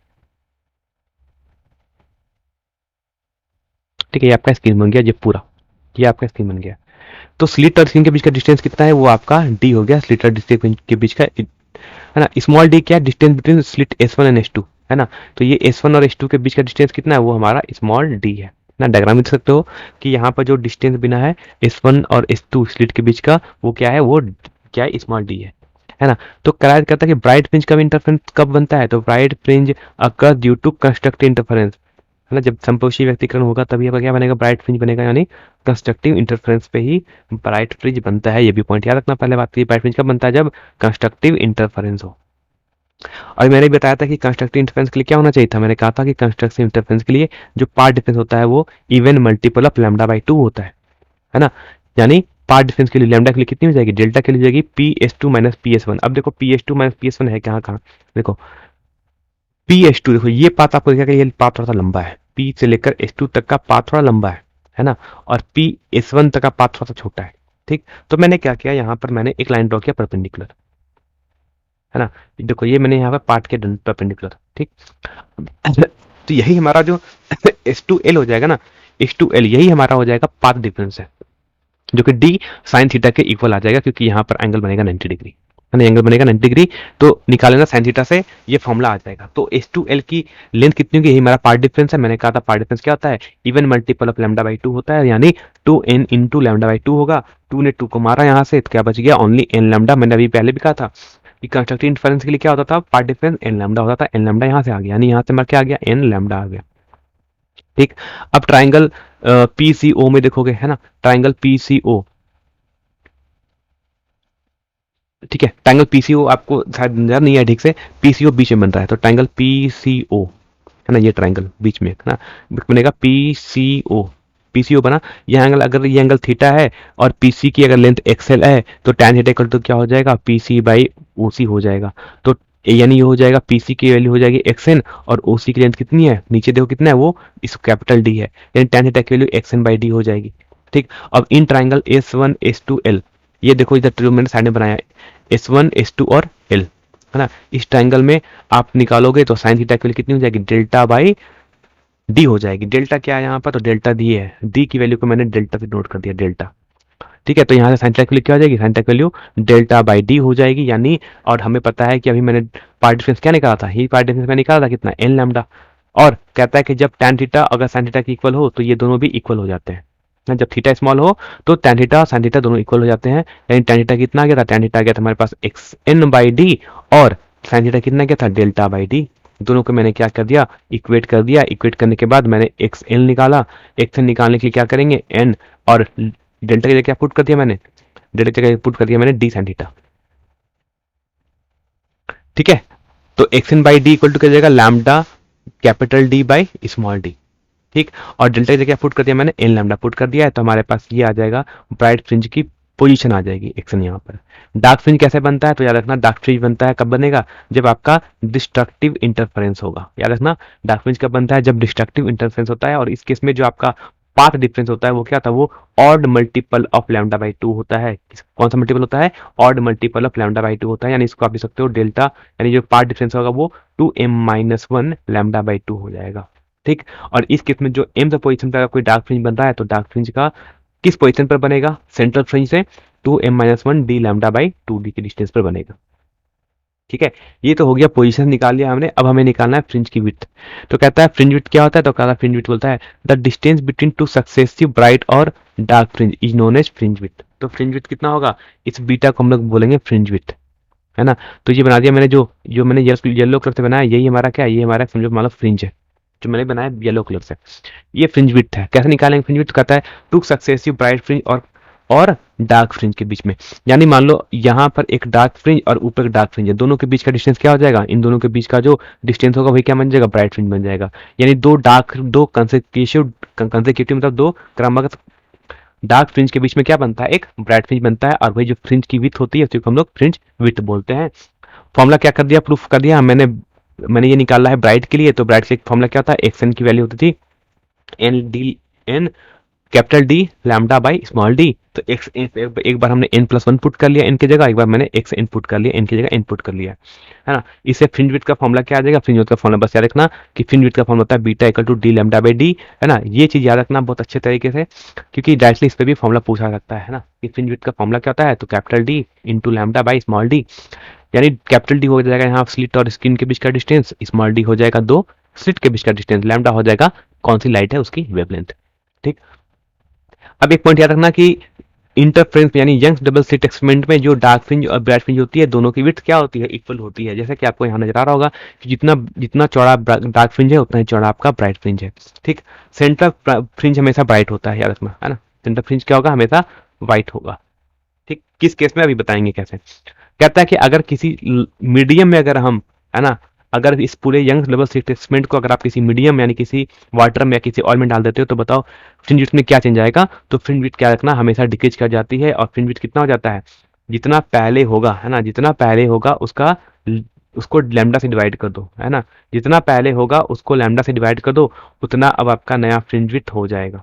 ठीक है, ये आपका स्क्रीन बन गया, ये पूरा ये आपका स्क्रीन बन गया। तो स्लिट और स्क्रीन के बीच का डिस्टेंस कितना है, वो आपका डी हो गया, स्लिट और स्क्रीन के बीच का है ना। स्मॉल डी क्या है, distance between slit S1 and S2, है ना। तो ये S1 और S2 के बीच का डिस्टेंस कितना है, वो हमारा स्मॉल डी है ना। डायग्राम में देख सकते हो कि यहाँ पर जो डिस्टेंस बिना है S1 और S2 स्लिट के बीच का, वो क्या है, वो क्या है, स्मॉल डी है ना। तो करार कहता है कि ब्राइट फ्रिंज कब इंटरफेरेंस कब बनता है, तो bright fringe occur due to constructive interference, है ना। जब समपोषी व्यक्तीकरण होगा तभी आपका क्या बनेगा, ब्राइट फ्रिंज बनेगा, यानी कंस्ट्रक्टिव इंटरफेरेंस पे ही ब्राइट फ्रिंज बनता है। ये भी पॉइंट याद रखना, पहले बात की ब्राइट फ्रिंज कब बनता है, जब कंस्ट्रक्टिव इंटरफेरेंस हो। और मैंने भी बताया था कि कंस्ट्रक्टिव इंटरफेरेंस के लिए क्या होना चाहिए था, मैंने कहा था कि कंस्ट्रक्टिव इंटरफेरेंस के लिए जो पार्ट डिफरेंस होता है वो even multiple of lambda by 2 होता है ना। यानी पार्ट डिफरेंस के लिए लैम्डा के लिए कितनी हो जाएगी, डेल्टा के लिए हो जाएगी PS2 माइनस PS1। अब देखो PS2 माइनस PS1 है कहाँ कहाँ, देखो PS2, देखो ये पाथ आपको दिखेगा, ये पाथ थोड़ा सा लंबा है, P से लेकर S2 तक का पाथ थोड़ा लंबा है ना, और PS1 तक का पाथ थोड़ा सा छोटा है। ठीक, तो मैंने क्या किया, यहाँ पर मैंने एक लाइन ड्रॉ किया परपेंडिकुलर, है ना। देखो ये मैंने यहाँ पर पार्ट के परपेंडिकुलर, ठीक। तो यही हमारा जो S2L हो जाएगा ना, S2L यही हमारा हो जाएगा पाथ डिफरेंस है, जो कि d साइन थीटा के इक्वल आ जाएगा, क्योंकि यहाँ पर एंगल बनेगा 90 डिग्री, है ना। एंगल बनेगा 90 डिग्री, तो निकालेगा साइन थीटा से, ये फॉर्मूला आ जाएगा। तो S2L की लेंथ कितनी होगी, यही हमारा पार्ट डिफरेंस है। मैंने कहा था पार्ट डिफरेंस क्या होता है, even multiple of lambda by 2 होता है, यानी 2n इंटू लैम्डा बाई 2 होगा। 2 ने 2 को मारा यहाँ से, तो क्या बच गया, ओनली n लैम्डा। मैंने अभी पहले भी कहा था कि कंस्ट्रक्टिव इंटरफेरेंस के लिए क्या होता था, पार्ट डिफरेंस n लैम्डा होता था। n लैम्डा यहाँ से आ गया, यानी यहाँ से हमारा क्या आ गया, n लैम्डा आ गया। ठीक, अब ट्राइंगल PCO में देखोगे, है ना, ट्राइंगल PCO, ठीक है। ट्रायंगल पीसीओ आपको शायद नजर नहीं है ठीक से, पीसीओ बीच में बन रहा है, तो ट्रायंगल पीसीओ, है ना, ये ट्रायंगल बीच में, है ना, बनेगा पीसीओ। पीसीओ बना, ये एंगल, अगर ये एंगल थीटा है और पीसी की अगर लेंथ एक्सएल है, तो tan थीटा इक्वल टू क्या हो जाएगा, पीसी बाई ओसी हो जाएगा। तो यानी ये हो जाएगा, पीसी की वैल्यू हो जाएगी एक्सएन, और ओसी की लेंथ कितनी है, नीचे देखो कितना है, वो इस कैपिटल डी है, यानी tan थीटा की वैल्यू एक्सएन बाई डी हो जाएगी। ठीक, अब इन ट्राइंगल S1 S2L, ये देखो इधर जो मैंने साइड में बनाया S1 S2 और L, है ना। इस ट्राइंगल में आप निकालोगे तो साइन थीटा की वैल्यू कितनी हो जाएगी, डेल्टा बाई डी हो जाएगी। डेल्टा क्या है यहाँ पर, तो डेल्टा दी है, डी की वैल्यू को मैंने डेल्टा से नोट कर दिया, डेल्टा। ठीक है, तो यहाँ से साइन थीटा की वैल्यू क्या हो जाएगी, साइन थीटा की वैल्यू डेल्टा बाई डी हो जाएगी, यानी, और हमें पता है कि अभी मैंने पार्ट डिफरेंस क्या निकाला था, ये पार्ट डिफरेंस मैंने निकाला था कितना, एन लैम्डा। और कहता है कि जब tan थीटा अगर साइन थीटा की इक्वल हो, तो ये दोनों भी इक्वल हो जाते हैं। जब थीटा स्मॉल हो तो tan थीटा और sin थीटा दोनों इक्वल हो जाते हैं, यानी tan थीटा कितना आ गया था, tan थीटा आ गया था हमारे पास xn बाई डी, और sin थीटा कितना गया था, डेल्टा बाई डी। दोनों को मैंने क्या कर दिया, इक्वेट कर दिया। इक्वेट करने के बाद मैंने xn निकाला, xn निकालने के लिए क्या करेंगे, n, और डेल्टा की जगह क्या पुट कर दिया मैंने, डेल्टा की जगह पुट कर दिया मैंने डी sin थीटा। ठीक है, तो xn by D equal to क्या जाएगा, lambda capital D by small d. ठीक, और डेल्टा की जगह पुट कर दिया मैंने, एन लैम्डा पुट कर दिया है, तो हमारे पास ये आ जाएगा ब्राइट फ्रिंज की पोजीशन आ जाएगी एक्शन यहाँ पर। डार्क फ्रिंज कैसे बनता है, तो याद रखना डार्क फ्रिंज बनता है कब बनेगा, जब आपका डिस्ट्रक्टिव इंटरफेरेंस होगा। याद रखना डार्क फ्रिंज कब बनता है, जब डिस्ट्रक्टिव इंटरफेरेंस होता है, और इस केस में जो आपका पाथ डिफरेंस होता है वो क्या था, वो odd multiple of lambda by 2 होता है। कौन सा मल्टीपल होता है, odd multiple of lambda by 2 होता है, यानी इसको आप लिख सकते हो डेल्टा, यानी जो पाथ डिफरेंस होगा वो 2m-1 लैम्डा बाई 2 हो जाएगा। ठीक, और इस केस में जो एम पोजीशन पर कोई डार्क फ्रिंज बन रहा है, तो डार्क फ्रिंज का किस पोजीशन पर बनेगा, सेंट्रल फ्रिंज से 2m-1 D lambda by 2d के डिस्टेंस पर बनेगा। ठीक है, ये तो हो गया, पोजीशन निकाल लिया हमने। अब हमें निकालना है फ्रिंज की विड्थ। तो कहता है फ्रिंज विड्थ क्या होता है, तो कहता है फ्रिंज विड्थ बोलता है the distance between two successive bright और dark fringe is known as fringe width. तो फ्रिंज विड्थ कितना होगा, इस बीटा को हम लोग बोलेंगे फ्रिंज विड्थ, है ना। तो ये बना दिया मैंने, जो मैंने येलो कलर से बनाया, यही हमारा क्या है, ये हमारा समझो मतलब फ्रिंज है, जो मैंने बनाया येलो कलर से, ये फ्रिंज विड्थ है। कैसे निकालेंगे फ्रिंज विड्थ, कहता है टू सक्सेसिव ब्राइट फ्रिंज और डार्क फ्रिंज के बीच में, यानी मान लो यहाँ पर एक डार्क फ्रिंज और ऊपर एक डार्क फ्रिंज है, दोनों के बीच का डिस्टेंस क्या हो जाएगा, इन दोनों के बीच का जो डिस्टेंस होगा वही क्या बन जाएगा, ब्राइट फ्रिंज बन जाएगा। यानी दो कंसेक्यूटिव मतलब दो क्रमागत डार्क फ्रिंज के बीच में क्या बनता है, एक ब्राइट फ्रिंज बनता है, और वही जो फ्रिंज की विड्थ होती है उसी को हम लोग फ्रिंज विड्थ बोलते हैं। फॉर्मूला क्या कर दिया, प्रूफ कर दिया मैंने ये निकाला है ब्राइट के लिए, तो ब्राइट के फॉर्मूला क्या था, एक्स एन की वैल्यू होती थी n D n capital D lambda by small d. तो एक बार हमने n प्लस वन पुट कर लिया n की जगह, एक बार मैंने x n पुट कर लिया n की जगह n पुट कर लिया, है ना। इससे फ्रिंज विड्थ का फॉर्मूला क्या आ जाएगा, फ्रिंज विड्थ का फॉर्मूला बस याद रखना कि फ्रिंज विड्थ का फॉर्मूला होता है beta equal to D lambda by D, है ना। ये चीज याद रखना बहुत अच्छे तरीके से, क्योंकि डायरेक्टली इस पर भी फॉर्मूला पूछा सकता है ना, कि फ्रिंज विड्थ का फॉर्मूला क्या होता है। तो capital D into lambda by small D, यानी कैपिटल डी हो जाएगा यहाँ स्लिट और स्क्रीन के बीच का डिस्टेंस, स्मॉल डी हो जाएगा दो स्लिट के बीच का डिस्टेंस, लैम्डा हो जाएगा कौन सी लाइट है उसकी वेवलेंथ। ठीक, अब एक पॉइंट याद रखना कि इंटरफ्रेंस यानी यंग्स डबल स्लिट एक्सपेरिमेंट में जो डार्क फ्रिंज और ब्राइट फ्रिंज होती है, दोनों की विड्थ क्या होती है, इक्वल होती है। जैसे कि आपको यहाँ नजर आ रहा होगा कि जितना जितना चौड़ा डार्क फ्रिंज है उतना ही चौड़ा आपका ब्राइट फ्रिंज है। ठीक, सेंटर फ्रिंज हमेशा ब्राइट होता है, याद रखना, है ना। सेंटर फ्रिंज क्या होगा, हमेशा व्हाइट होगा। ठीक, किस केस में अभी बताएंगे कैसे। कहता है कि अगर किसी मीडियम में अगर हम, है ना, अगर इस पूरे यंग डबल स्लिट एक्सपेरिमेंट को अगर आप किसी मीडियम यानी किसी वाटर में या किसी ऑयल में डाल देते हो, तो बताओ फ्रिंज विड्थ में क्या चेंज आएगा। तो फ्रिंज विड्थ क्या रखना, हमेशा डिक्रीज कर जाती है, और फ्रिंज विड्थ कितना हो जाता है, जितना पहले होगा, है ना, जितना पहले होगा उसका उसको लैम्डा से डिवाइड कर दो, है ना, जितना पहले होगा उसको लैम्डा से डिवाइड कर दो, उतना अब आपका नया फ्रिंज विड्थ हो जाएगा,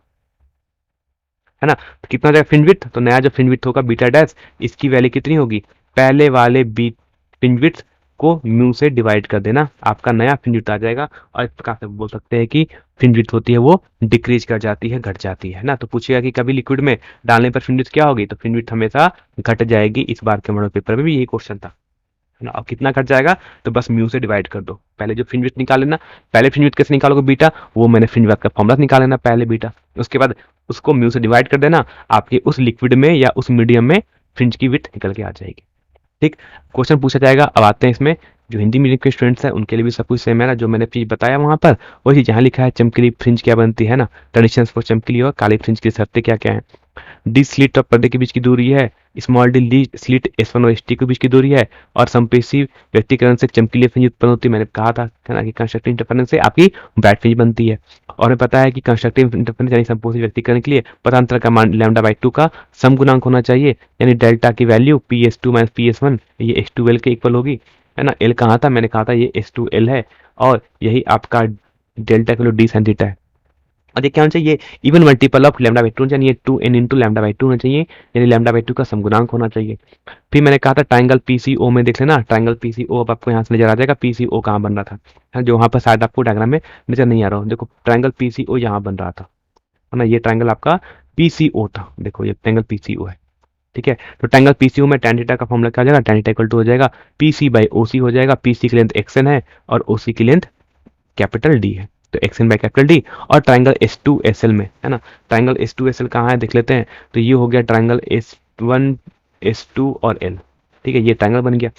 है ना। तो कितना हो जाएगा फ्रिंज विड्थ, तो नया जो फ्रिंज विड्थ होगा बीटा डैश, इसकी वैल्यू कितनी होगी, पहले वाले बी फ्रिंज विड्थ को म्यू से डिवाइड कर देना, आपका नया फ्रिंज विड्थ आ जाएगा। और इस प्रकार से बोल सकते हैं कि फ्रिंज विड्थ होती है वो डिक्रीज कर जाती है, घट जाती है ना। तो पूछेगा कि कभी लिक्विड में डालने पर फ्रिंज विड्थ क्या होगी, तो फ्रिंज विड्थ हमेशा घट जाएगी। इस बार के मॉडल पेपर में भी यही क्वेश्चन था, है ना। अब कितना घट जाएगा, तो बस म्यू से डिवाइड कर दो, पहले जो फ्रिंज विड्थ निकाल लेना। पहले फ्रिंज विड्थ कैसे निकालोगे बीटा, वो मैंने फ्रिंज विड्थ का फॉर्मूला निकाल लेना पहले बीटा, उसके बाद उसको म्यू से डिवाइड कर देना, आपके उस लिक्विड में या उस मीडियम में फ्रिंज की विड्थ निकल के आ जाएगी। ठीक, क्वेश्चन पूछा जाएगा। अब आते हैं इसमें, जो हिंदी मीडियम के स्टूडेंट्स हैं उनके लिए भी सब कुछ सेम है ना, जो मैंने चीज बताया वहां पर वही जहाँ लिखा है चमकीली फ्रिंज क्या बनती है ना, कंडीशंस फॉर चमकीली और काली फ्रिंज की शर्तें क्या क्या है। डी स्लिट और पर्दे के बीच की दूरी है, स्मॉल डी स्लिट S1 और ST के बीच की दूरी है, और संपेशी व्यक्तिकरण से चमकीली फ्रिंज उत्पन्न होती है। मैंने कहा था, है ना, कि कंस्ट्रक्टिव इंटरफेरेंस से आपकी ब्राइट फ्रिंज बनती है। और हमें पता है कि कंस्ट्रक्टिव इंटरफेरेंस यानी संपोषी व्यक्तिकरण के लिए पदांतर का मान लैम्डा बाई 2 का समगुणांक होना चाहिए, यानी डेल्टा की वैल्यू PS2 माइनस PS1 ये H2L के इक्वल होगी, है ना। एल कहाँ था, मैंने कहा था ये H2L है, और यही आपका डेल्टा की वैल्यू डी साइन थीटा है। और ये क्या होना चाहिए, even multiple of lambda by 2 यानी 2n इंटू लैम्डा बाई 2 होना चाहिए, यानी लैम्डा बाई 2 का समगुणांक होना चाहिए। फिर मैंने कहा था ट्राइंगल PCO में देख लेना, ट्राइंगल PCO अब आपको यहाँ से नजर आ जाएगा, PCO कहाँ बन रहा था, हाँ, जो वहाँ पर शायद आपको डायग्राम में नजर नहीं आ रहा हो। देखो ट्राइंगल PCO यहाँ बन रहा था, है ना, ये ट्राइंगल आपका PCO था, देखो ये ट्राइंगल PCO है। ठीक है, तो ट्राइंगल PCO में tan थीटा का फॉर्मूला क्या हो जाएगा, tan थीटा इक्वल टू हो जाएगा PC बाई OC हो जाएगा, PC की लेंथ XN है और OC की लेंथ कैपिटल D है, तो XN बाई कैपिटल D। और ट्राइंगल S2SL में, है ना, ट्राइंगल S2SL कहाँ है देख लेते हैं, तो ये हो गया ट्राइंगल S1 S2 और L। ठीक है, ये ट्राइंगल बन गया।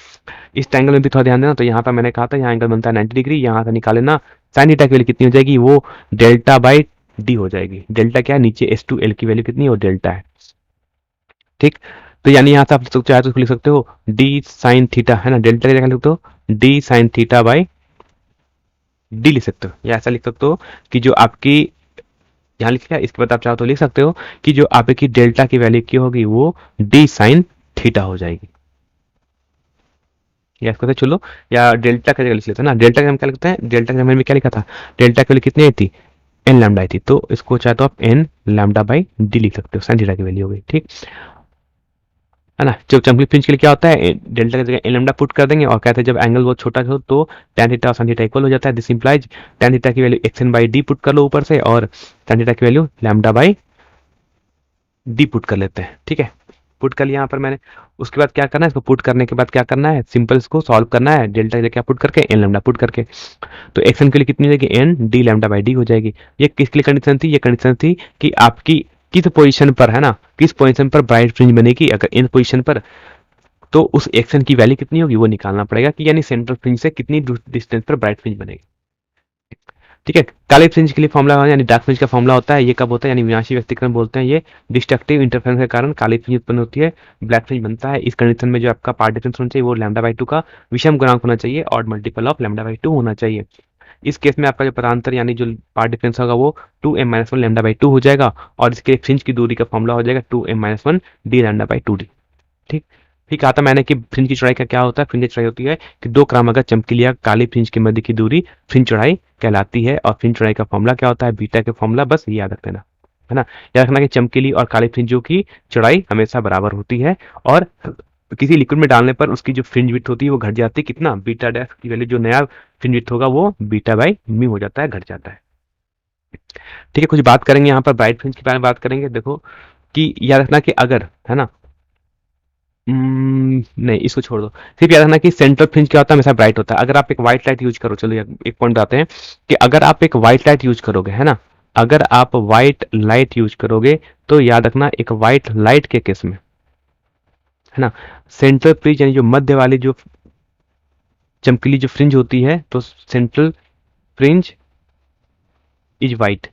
इस ट्राइंगल में भी थोड़ा ध्यान देना, तो यहाँ पर मैंने कहा था यहाँ एंगल बनता है 90 डिग्री, यहाँ से निकाल लेना साइन थीटा की वैल्यू कितनी हो जाएगी, वो डेल्टा बाई डी हो जाएगी। डेल्टा क्या है, नीचे S2L की वैल्यू कितनी है, वो डेल्टा है। ठीक, तो यानी यहाँ से आप चाहे तो लिख सकते हो डी साइन थीटा, है ना, डेल्टा की जगह लिख दो D sine theta by D लिख सकते हो, या ऐसा लिख सकते हो कि जो आपकी यहाँ लिख लिया, इसके बाद आप चाहो तो लिख सकते हो कि जो आपकी डेल्टा की वैल्यू की होगी वो डी साइन थीटा हो जाएगी। या इसको तो चलो, या डेल्टा की जगह लिख लेते हैं ना, डेल्टा का हम क्या लिखते हैं, डेल्टा के में क्या लिखा था, डेल्टा की वैल्यू कितनी आई थी, एन लैम्डा आई थी, तो इसको चाहे तो आप एन लैम्डा बाई डी लिख सकते हो, साइन थीटा की वैल्यू हो गई। ठीक है ना, जो चमकी फ्रिंज के लिए क्या होता है, डेल्टा की जगह एन लैम्डा पुट कर देंगे और कहते हैं जब एंगल बहुत छोटा हो तो tan थीटा और sin थीटा इक्वल हो जाता है। दिस इंप्लाइज tan थीटा की value xn by D put कर लो ऊपर से, और tan थीटा की value lambda by D put कर लेते हैं। ठीक है, पुट कर लिया यहाँ पर मैंने। उसके बाद क्या करना है, इसको पुट करने के बाद क्या करना है, सिंपल इसको सॉल्व करना है, डेल्टा की जगह क्या पुट करके एन लैम्डा पुट करके, तो एक्सन के लिए कितनी हो जाएगी, n D lambda by D हो जाएगी। ये किसके लिए कंडीशन थी, ये कंडीशन थी कि आपकी किस पोजीशन पर, है ना, किस पोजीशन पर ब्राइट फ्रिंज बनेगी, अगर इन पोजीशन पर, तो उस एक्शन की वैल्यू कितनी होगी वो निकालना पड़ेगा, कि यानी सेंट्रल फ्रिंज से कितनी डिस्टेंस पर ब्राइट फ्रिंज बनेगी। ठीक है, काले फ्रिंज के लिए फॉर्मूला यानी डार्क फ्रिंज का फॉर्मूला होता है, ये कब होता है, यानी विनाशी व्यक्तिकरण बोलते हैं, ये डिस्ट्रक्टिव इंटरफेरेंस के कारण काली फ्रिंज उत्पन्न होती है, ब्लैक फ्रिंज बनता है। इस कंडीशन में जो आपका पार्ट डिफरेंस होना चाहिए वो लैम्डा बाई 2 का विषम गुणांक होना चाहिए और मल्टीपल ऑफ लैम्डा बाई 2 होना चाहिए। इस केस में आपका जो पदांतर यानी जो पार्ट डिफरेंस होगा वो 2m-1 लैम्डा बाई 2 हो जाएगा, और इसके फ्रिंज की दूरी का फॉर्मूला हो जाएगा 2m-1 D lambda by 2d। ठीक, फिर कहा था मैंने कि फ्रिंज की चौड़ाई का क्या होता है, फ्रिंज की चौड़ाई होती है कि दो क्रमागत चमकीली या काली फ्रिंज के मध्य की दूरी फ्रिंज चौड़ाई कहलाती है, और फ्रिंज चौड़ाई का फॉर्मूला क्या होता है, बीटा के फॉर्मूला, बस ये याद रख लेना। है ना। याद रखना कि चमकीली और काली फ्रिंजों की चौड़ाई हमेशा बराबर होती है, और किसी लिक्विड में डालने पर उसकी जो फ्रिंज विड्थ होती है वो घट जाती है, कितना, बीटा डैश की वैल्यू, जो नया फ्रिंज विड्थ होगा वो बीटा बाई म्यू हो जाता है, घट जाता है। ठीक है, कुछ बात करेंगे यहाँ पर ब्राइट फ्रिंज के बारे में बात करेंगे। देखो कि याद रखना कि अगर, है ना, नहीं इसको छोड़ दो, सिर्फ याद रखना कि सेंट्रल फ्रिंज क्या होता है, हमेशा ब्राइट होता है। अगर आप एक व्हाइट लाइट यूज करो, चलो एक पॉइंट आते हैं कि अगर आप एक व्हाइट लाइट यूज करोगे, है ना, अगर आप व्हाइट लाइट यूज करोगे तो याद रखना एक व्हाइट लाइट के केस में, है ना, सेंट्रल फ्रिंज यानी जो मध्य वाली जो चमकीली जो फ्रिंज होती है, तो सेंट्रल फ्रिंज इज व्हाइट,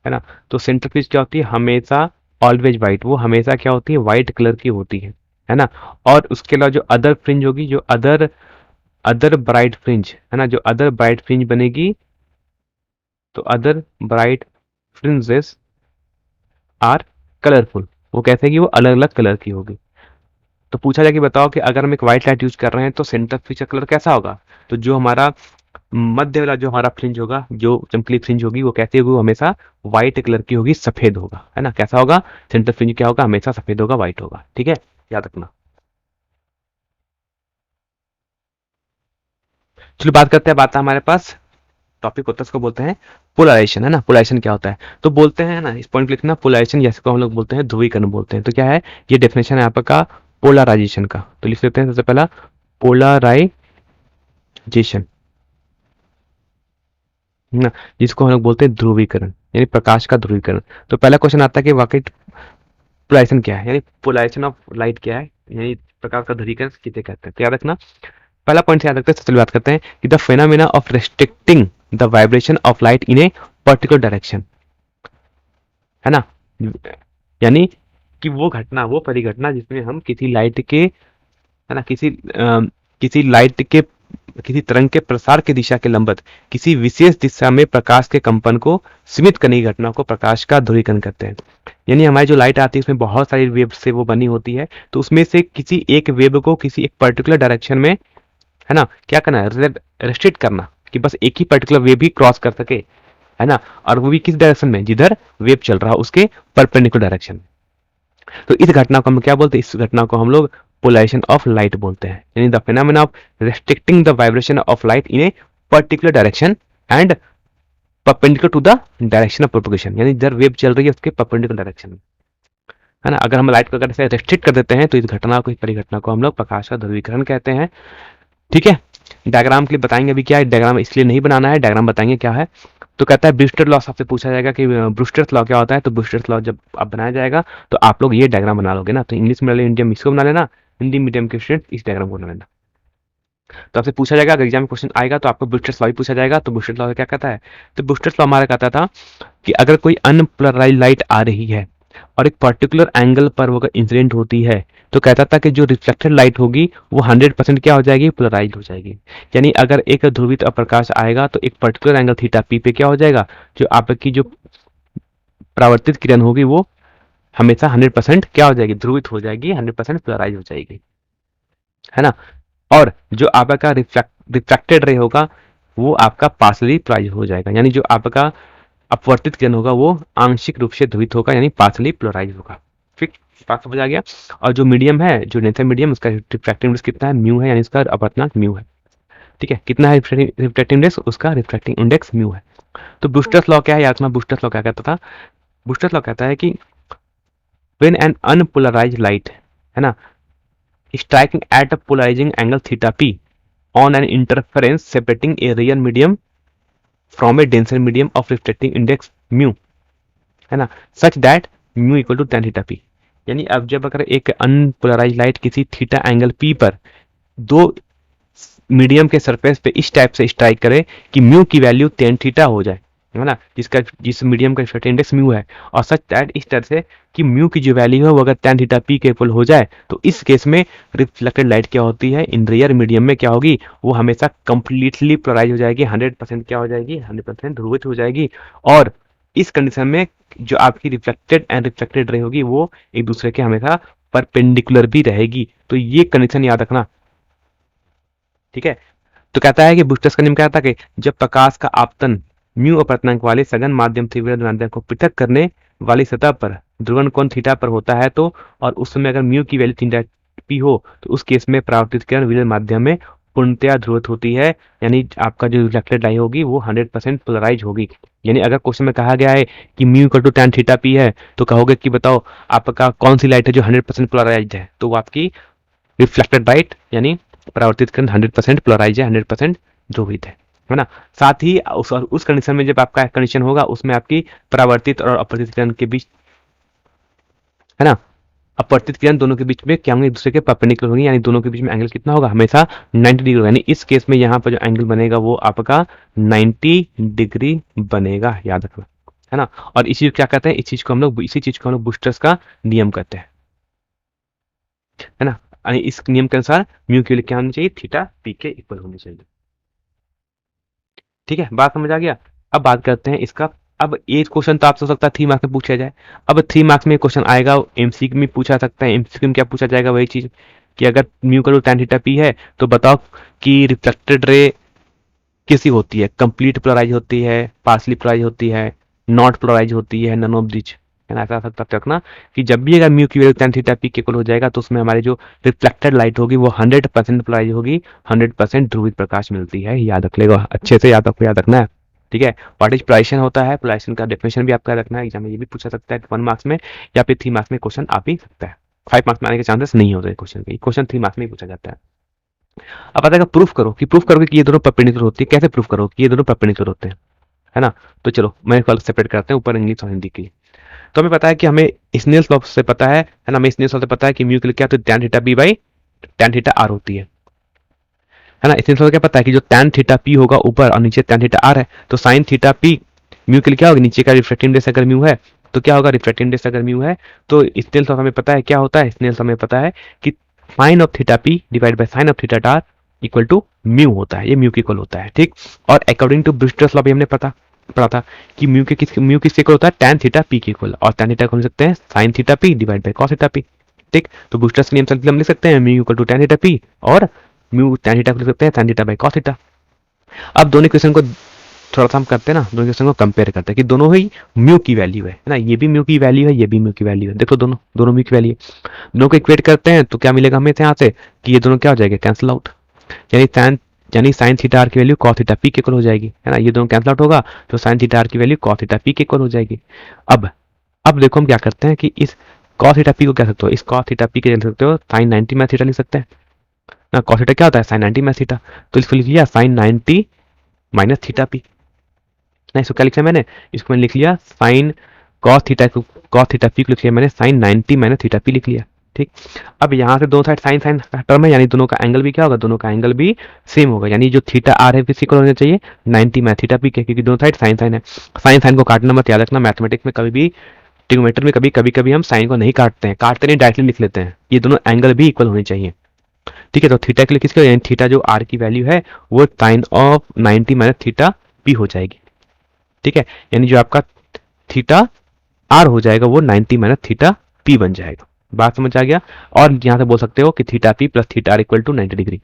है ना। तो सेंट्रल फ्रिंज क्या होती है, हमेशा ऑलवेज व्हाइट, वो हमेशा क्या होती है, व्हाइट कलर की होती है ना। और उसके अलावा जो अदर फ्रिंज होगी, जो अदर अदर ब्राइट फ्रिंज, है ना, जो अदर ब्राइट फ्रिंज बनेगी, तो other bright fringes are colourful, वो कहते हैं कि वो अलग अलग कलर की होगी। तो पूछा जाए कि बताओ कि अगर हम एक व्हाइट लाइट यूज कर रहे हैं तो सेंटर फ्रिंज का कलर कैसा होगा, तो जो हमारा मध्य वाला जो हमारा फ्रिंज होगा, जो चमकीली फ्रिंज होगी, वो कैसी होगी, वो हमेशा व्हाइट कलर की होगी, सफेद होगा, है ना। कैसा होगा, सेंटर फ्रिंज क्या होगा, हमेशा सफेद होगा, व्हाइट होगा। ठीक है, याद रखना। चलो बात करते हैं, बात है हमारे पास टॉपिक होता है, उसको बोलते हैं पोलराइजेशन, है ना। पोलराइजेशन क्या होता है, तो बोलते हैं ना, इस पॉइंट पे लिखना, पोलराइजेशन जैसे को हम लोग बोलते हैं ध्रुवीकरण बोलते हैं। तो क्या है, ये डेफिनेशन है आपका पोलराइजेशन का, तो लिख लेते हैं सबसे पहला पोलराइजेशन, है ना, जिसको हम लोग बोलते हैं ध्रुवीकरण, यानी प्रकाश का ध्रुवीकरण। तो पहला क्वेश्चन आता है कि वाकई पोलराइजेशन क्या है, यानी पोलराइजेशन ऑफ लाइट क्या है, यानी प्रकाश का ध्रुवीकरण किसे कहते हैं। तो याद रखना, पहला पॉइंट से याद रखते हैं, सबसे बात करते हैं कि the phenomena of restricting the vibration of light in a particular direction, है ना, यानी कि वो घटना, वो परिघटना जिसमें हम किसी लाइट के, है ना, किसी लाइट के, किसी तरंग के प्रसार की दिशा के लंबवत किसी विशेष दिशा में प्रकाश के कंपन को सीमित करने की घटना को प्रकाश का ध्रुवीकरण कहते हैं। यानी हमारी जो लाइट आती है उसमें बहुत सारी वेव से वो बनी होती है, तो उसमें से किसी एक वेव को किसी एक पर्टिकुलर डायरेक्शन में, है ना, क्या करना है, रेस्ट्रिक्ट करना, कि बस एक ही पर्टिकुलर वेव ही क्रॉस कर सके, है ना, और वो भी किस डायरेक्शन में, जिधर वेव चल रहा हो उसके परपेंडिकुलर डायरेक्शन में। तो इस घटना को हम क्या बोलते हैं, इस घटना को हम लोग पोलराइजेशन ऑफ लाइट बोलते हैं, यानी the phenomena of restricting the vibration of light in a particular direction and perpendicular to the direction of propagation, यानी इधर वेव चल रही है उसके परपेंडिकुलर डायरेक्शन में, है ना। अगर हम लाइट को अगर से रेस्ट्रिक्ट कर देते हैं तो इस घटना को, इस परिघटना को हम लोग प्रकाश का ध्रुवीकरण कहते हैं। ठीक है, डायग्राम के लिए बताएंगे अभी क्या है, डायग्राम इसलिए नहीं बनाना है, डायग्राम बताएंगे क्या है। तो कहता है ब्रूस्टर लॉ, आपसे पूछा जाएगा कि ब्रूस्टर्स लॉ क्या होता है, तो ब्रूस्टर्स लॉ जब आप बनाया जाएगा तो आप लोग ये डायग्राम बना लोगे ना, तो इंग्लिश मीडियम इसको बना लेना, हिंदी मीडियम के स्टूडेंट इस डायग्राम को बना लेना। तो आपसे पूछा जाएगा, अगर एग्जाम में क्वेश्चन आएगा तो आपको ब्रूस्टर्स लॉ ही पूछा जाएगा। तो ब्रूस्टर्स लॉ क्या कहता है, तो ब्रूस्टर्स लॉ हमारा कहता था कि अगर कोई अनपोलराइज्ड लाइट आ रही है और एक पर्टिकुलर एंगल पर वो अगर इंसिडेंट होती है, तो कहता था कि जो रिफ्लेक्टेड लाइट होगी वो 100% क्या हो जाएगी, पोलराइज्ड हो जाएगी। यानी अगर एक ध्रुवित प्रकाश आएगा तो एक पर्टिकुलर एंगल थीटा पी पे क्या हो जाएगा, जो आपकी जो परावर्तित किरण होगी वो हमेशा 100% क्या हो जाएगी, ध्रुवित हो जाएगी, 100% पोलराइज हो जाएगी, है ना। और जो आपका रिफ्लेक्टेड रे होगा वो आपका पार्शली पोलराइज हो जाएगा, यानी जो आपका अपवर्तित किरण होगा वो आंशिक रूप से ध्रुवित होगा, यानी पार्शली पोलराइज होगा। ठीक, बात समझ आ गया। और जो मीडियम है, जो नेचर मीडियम, उसका रिफ्रैक्टिव इंडेक्स कितना है, म्यू है, यानी इसका अपवर्तनांक म्यू है। ठीक है, कितना है रिफ्रैक्टिव इंडेक्स, उसका रिफ्रैक्टिव इंडेक्स म्यू है। तो ब्रूस्टर्स लॉ क्या है, याद रखना, ब्रूस्टर्स लॉ क्या कहता था, ब्रूस्टर्स लॉ कहता है कि व्हेन एन अनपोलराइज्ड लाइट, है ना, striking at a polarizing angle theta p on an interference separating a real medium from a denser medium of refracting index mu, है ना, such that mu equal to tan theta p। यानी अब जब अगर एक unpolarise light किसी theta angle p पर दो मीडियम के सरफेस पे इस टाइप से स्ट्राइक करे कि म्यू की वैल्यू टेन थीटा हो जाए, है ना, जिस मीडियम का रिफ्रैक्टिव इंडेक्स म्यू है, और सच दैट इस तरह से कि म्यू की जो वैल्यू है वो अगर tan थीटा p के इक्वल हो जाए, तो इस केस में रिफ्लेक्टेड लाइट क्या होती है, इन रियर मीडियम में क्या होगी, वो हमेशा कंप्लीटली पोलराइज हो जाएगी, 100% क्या हो जाएगी, 100% ध्रुवित हो जाएगी। और इस कंडीशन में जो आपकी रिफ्लेक्टेड एंड रिफ्लेक्टेड रे होगी वो एक दूसरे के हमेशा परपेंडिकुलर भी रहेगी। तो ये कंडीशन याद रखना। ठीक है, तो कहता है कि ब्रूस्टर्स का नियम क्या था कि जब प्रकाश का आपतन म्यू अपर्तनांक वाले सघन माध्यम से विरल माध्यम को पृथक करने वाली सतह पर ध्रुवण कोण थीटा पर होता है तो, और उस समय अगर म्यू की वैल्यू थीटा पी हो तो उस केस में परावर्तित किरण विरल माध्यम में पूर्णतया ध्रुवित होती है, यानी आपका जो रिफ्लेक्टेड लाइट होगी वो 100% पोलराइज होगी। यानी अगर क्वेश्चन में कहा गया है कि mu equal to tan theta P है तो कहोगे कि बताओ आपका कौन सी लाइट है जो 100% पोलराइज्ड है, तो वो आपकी रिफ्लेक्टेड लाइट यानी परावर्तित किरण 100% पोलराइज है, 100% ध्रुवित है ना। साथ ही उस कंडीशन में जब आपका कंडीशन होगा उसमें आपकी परावर्तित और अपवर्तित किरण के बीच, है ना, अपवर्तित किरण दोनों के बीच में क्या होंगे, एक दूसरे के परपेंडिकुलर होंगे, यानी दोनों के बीच में एंगल कितना होगा, हमेशा 90 डिग्री होगा। यानी इस केस में यहाँ पर जो एंगल बनेगा वो आपका 90 डिग्री बनेगा, याद रखना, है ना। और इसी क्या कहते हैं, इसी चीज को हम लोग बूस्टर्स का नियम कहते हैं, है ना। यानी इस नियम के अनुसार म्यू की वैल्यू क्या होनी चाहिए, थीटा पी के इक्वल होनी चाहिए। ठीक है, बात समझ आ गया। अब बात करते हैं इसका। अब एक क्वेश्चन तो आपसे हो सकता है 3 मार्क्स में पूछा जाए। अब 3 मार्क्स में क्वेश्चन आएगा, एमसीक्यू में पूछा सकता है। एमसीक्यू में क्या पूछा जाएगा, वही चीज कि अगर म्यू का tan थीटा पी है तो बताओ कि रिफ्लेक्टेड रे कैसी होती है, कंप्लीट पोलराइज होती है, पार्सली पोलराइज होती है, नॉट पोलराइज होती है, नन ऑफ दिच, है ना। ऐसा सकता रखना कि जब भी अगर म्यू की वैल्यू tan थीटा पी के इक्वल हो जाएगा तो उसमें हमारी जो रिफ्लेक्टेड लाइट होगी वो 100% पोलराइज होगी, 100% ध्रुवित प्रकाश मिलती है। याद रख लेगा, अच्छे से याद रखना है। ठीक है, व्हाट इज पोलराइजेशन होता है, पोलराइजेशन का डेफिनेशन भी आपका रखना है, एग्जाम में ये भी पूछा सकता है 1 मार्क्स में, या फिर 3 मार्क्स में क्वेश्चन आ भी सकता है। 5 मार्क्स में आने के चांसेस नहीं होते क्वेश्चन के, क्वेश्चन 3 मार्क्स में ही पूछा जाता है। अब आता है प्रूफ करो, कि प्रूफ करोगे कि ये दोनों परपेंडिकुलर होती है, कैसे प्रूफ करो कि ये दोनों परपेंडिकुलर होते हैं, है ना। तो चलो मैं कल सेपरेट करते हैं, ऊपर इंग्लिश और हिंदी की। तो हमें पता है कि हमें स्नेल्स लॉ से पता है ना, हमें स्नेल्स लॉ से पता है कि म्यू के लिए क्या, तो tan theta B by tan theta R होती है ना। स्नेल्स लॉ से क्या पता है कि जो tan थीटा पी होगा ऊपर और नीचे tan थीटा आर है, तो sin थीटा पी म्यू के लिए क्या होगा, नीचे का रिफ्लेक्टिव इंडेक्स अगर म्यू है तो क्या होगा, रिफ्लेक्टिव इंडेक्स अगर म्यू है तो स्नेल्स लॉ हमें पता है क्या होता है, स्नेल्स हमें पता है कि sine of theta P divide by sine of theta R equal to mu होता है, ये म्यू के इक्वल होता है। ठीक, और अकॉर्डिंग टू ब्रूस्टर्स लॉ भी हमने पढ़ा था कि म्यू किसके इक्वल होता है, tan थीटा पी के इक्वल, और tan थीटा को लिख सकते हैं sin theta P divide bye cos theta P. ठीक, तो ब्रूस्टर्स के नियम से हम लिख सकते हैं mu equal to tan theta P, और म्यू tan थीटा को लिख सकते हैं sin theta by cos theta. अब दोनों इक्वेशन को थोड़ा सा हम करते हैं ना, दोनों इक्वेशन को कंपेयर करते हैं कि दोनों ही म्यू की वैल्यू है ना, ये भी म्यू की वैल्यू है, ये भी म्यू की वैल्यू है। देखो दोनों दोनों म्यू की वैल्यू है, दोनों को इक्वेट करते हैं तो क्या मिलेगा हमें यहाँ से कि ये दोनों क्या हो जाएगा, कैंसिल आउट, यानी साइन थीटा आर की वैल्यू cos थीटा पी के इक्वल हो जाएगी, है ना। ये दोनों कैंसिल आउट होगा तो साइन थीटा आर की वैल्यू cos थीटा पी के इक्वल हो जाएगी। अब देखो हम क्या करते हैं कि इस cos थीटा पी को क्या सकते हो, इस cos थीटा पी के लिख सकते हो sin 90 माइनस थीटा लिख सकते हैं ना। cos थीटा क्या होता है, sin 90 माइनस थीटा, तो इसको लिख लिया sin 90 माइनस थीटा पी ना। इसको क्या लिखा मैंने, इसको मैंने लिख लिया साइन cos थीटा पी को लिख लिया मैंने sin 90 माइनस थीटा पी लिख लिया। ठीक, अब यहाँ से दोनों साइड साइन साइन का टर्म है, यानी दोनों का एंगल भी क्या होगा, दोनों का एंगल भी सेम होगा, यानी जो थीटा आर है इक्वल होना चाहिए 90 माइनस थीटा पी के, क्योंकि दोनों साइड साइन साइन है। साइन साइन को काटना मत, याद रखना मैथमेटिक्स में कभी भी, ट्रिग्नोमेट्री में कभी हम साइन को नहीं काटते हैं, काटते नहीं डायरेक्टली लिख लेते हैं, ये दोनों एंगल भी इक्वल होने चाहिए। ठीक है, तो थीटा के लिए किसके, यानी थीटा जो आर की वैल्यू है वो sine of 90 minus theta P हो जाएगी। ठीक है, यानी जो आपका थीटा आर हो जाएगा वो 90 माइनस थीटा पी बन जाएगा। बात समझ आ गया। और यहां से बोल सकते हो कि theta P plus theta R equal to 90 degree,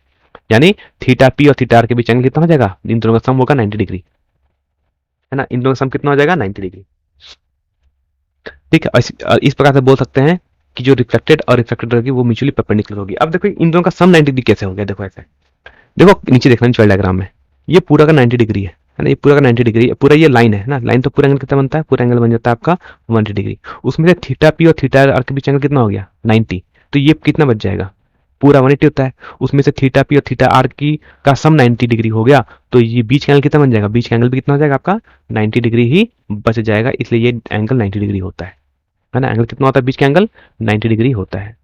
यानी थीटा पी और थीटा आर के बीच एंगल कितना हो जाएगा, इन दोनों का सम होगा 90 डिग्री, है ना। इन दोनों का सम कितना हो जाएगा, 90 डिग्री। ठीक है, और इस प्रकार से बोल सकते हैं कि जो रिफ्लेक्टेड और रिफ्लेक्टेड होगी वो म्यूचुअली परपेंडिकुलर होगी। अब देखो इन दोनों का सम 90 डिग्री कैसे हो गया, देखो ऐसे, देखो नीचे देखना नीचे डायग्राम में, ये पूरा का 90 डिग्री है ना, ये पूरा का 90 डिग्री, पूरा ये लाइन है ना, लाइन तो पूरा एंगल कितना बनता है, पूरा एंगल बन जाता है आपका 180 डिग्री। उसमें से थीटा पी और थीटा आर के बीच एंगल कितना हो गया, 90, तो ये कितना बच जाएगा, पूरा 180 होता है। उसमें से थीटा पी और थीटा आर की का सम 90 डिग्री हो गया, तो ये बीच का एंगल कितना बन जाएगा, बीच का एंगल भी कितना हो जाएगा आपका 90 डिग्री ही बच जाएगा, इसलिए ये एंगल 90 डिग्री होता है ना। एंगल कितना होता है बीच का एंगल, 90 डिग्री होता है।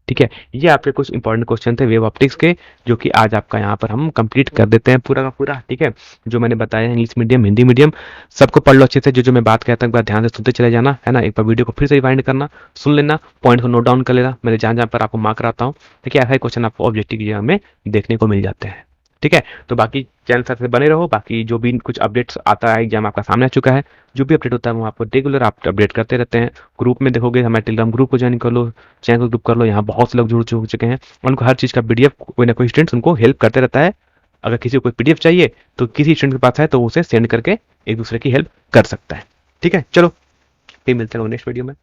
ठीक है, ये आपके कुछ इंपॉर्टेंट क्वेश्चन थे वेव ऑप्टिक्स के, जो कि आज आपका यहाँ पर हम कंप्लीट कर देते हैं पूरा का पूरा। ठीक है, जो मैंने बताया इंग्लिश मीडियम हिंदी मीडियम सबको पढ़ लो अच्छे से, जो मैं बात कहता हूँ एक बार ध्यान से सुनते चले जाना, है ना। एक बार वीडियो को फिर से रिवाइंड करना, सुन लेना, पॉइंट को नोट डाउन कर लेना, मेरे जहाँ जहाँ पर आपको मार्क कराता हूँ। देखिए ऐसा ही क्वेश्चन आपको ऑब्जेक्टिव एग्जाम में देखने को मिल जाते हैं। ठीक है, तो बाकी चैनल साथ से बने रहो, बाकी जो भी कुछ अपडेट्स आता है एग्जाम आपका सामने आ चुका है, जो भी अपडेट होता है वो आपको रेगुलर आप अपडेट करते रहते हैं। ग्रुप में देखोगे हमारे टेलीग्राम ग्रुप को ज्वाइन कर लो, चैनल को ग्रुप कर लो, यहाँ बहुत से लोग जुड़ चुके हैं, उनको हर चीज़ का पीडीएफ कोई ना कोई स्टूडेंट्स उनको हेल्प करते रहता है अगर किसी को कोई पीडीएफ चाहिए तो किसी स्टूडेंट के पास है तो उसे सेंड करके एक दूसरे की हेल्प कर सकता है। ठीक है, चलो फिर मिलते हैं नेक्स्ट वीडियो में।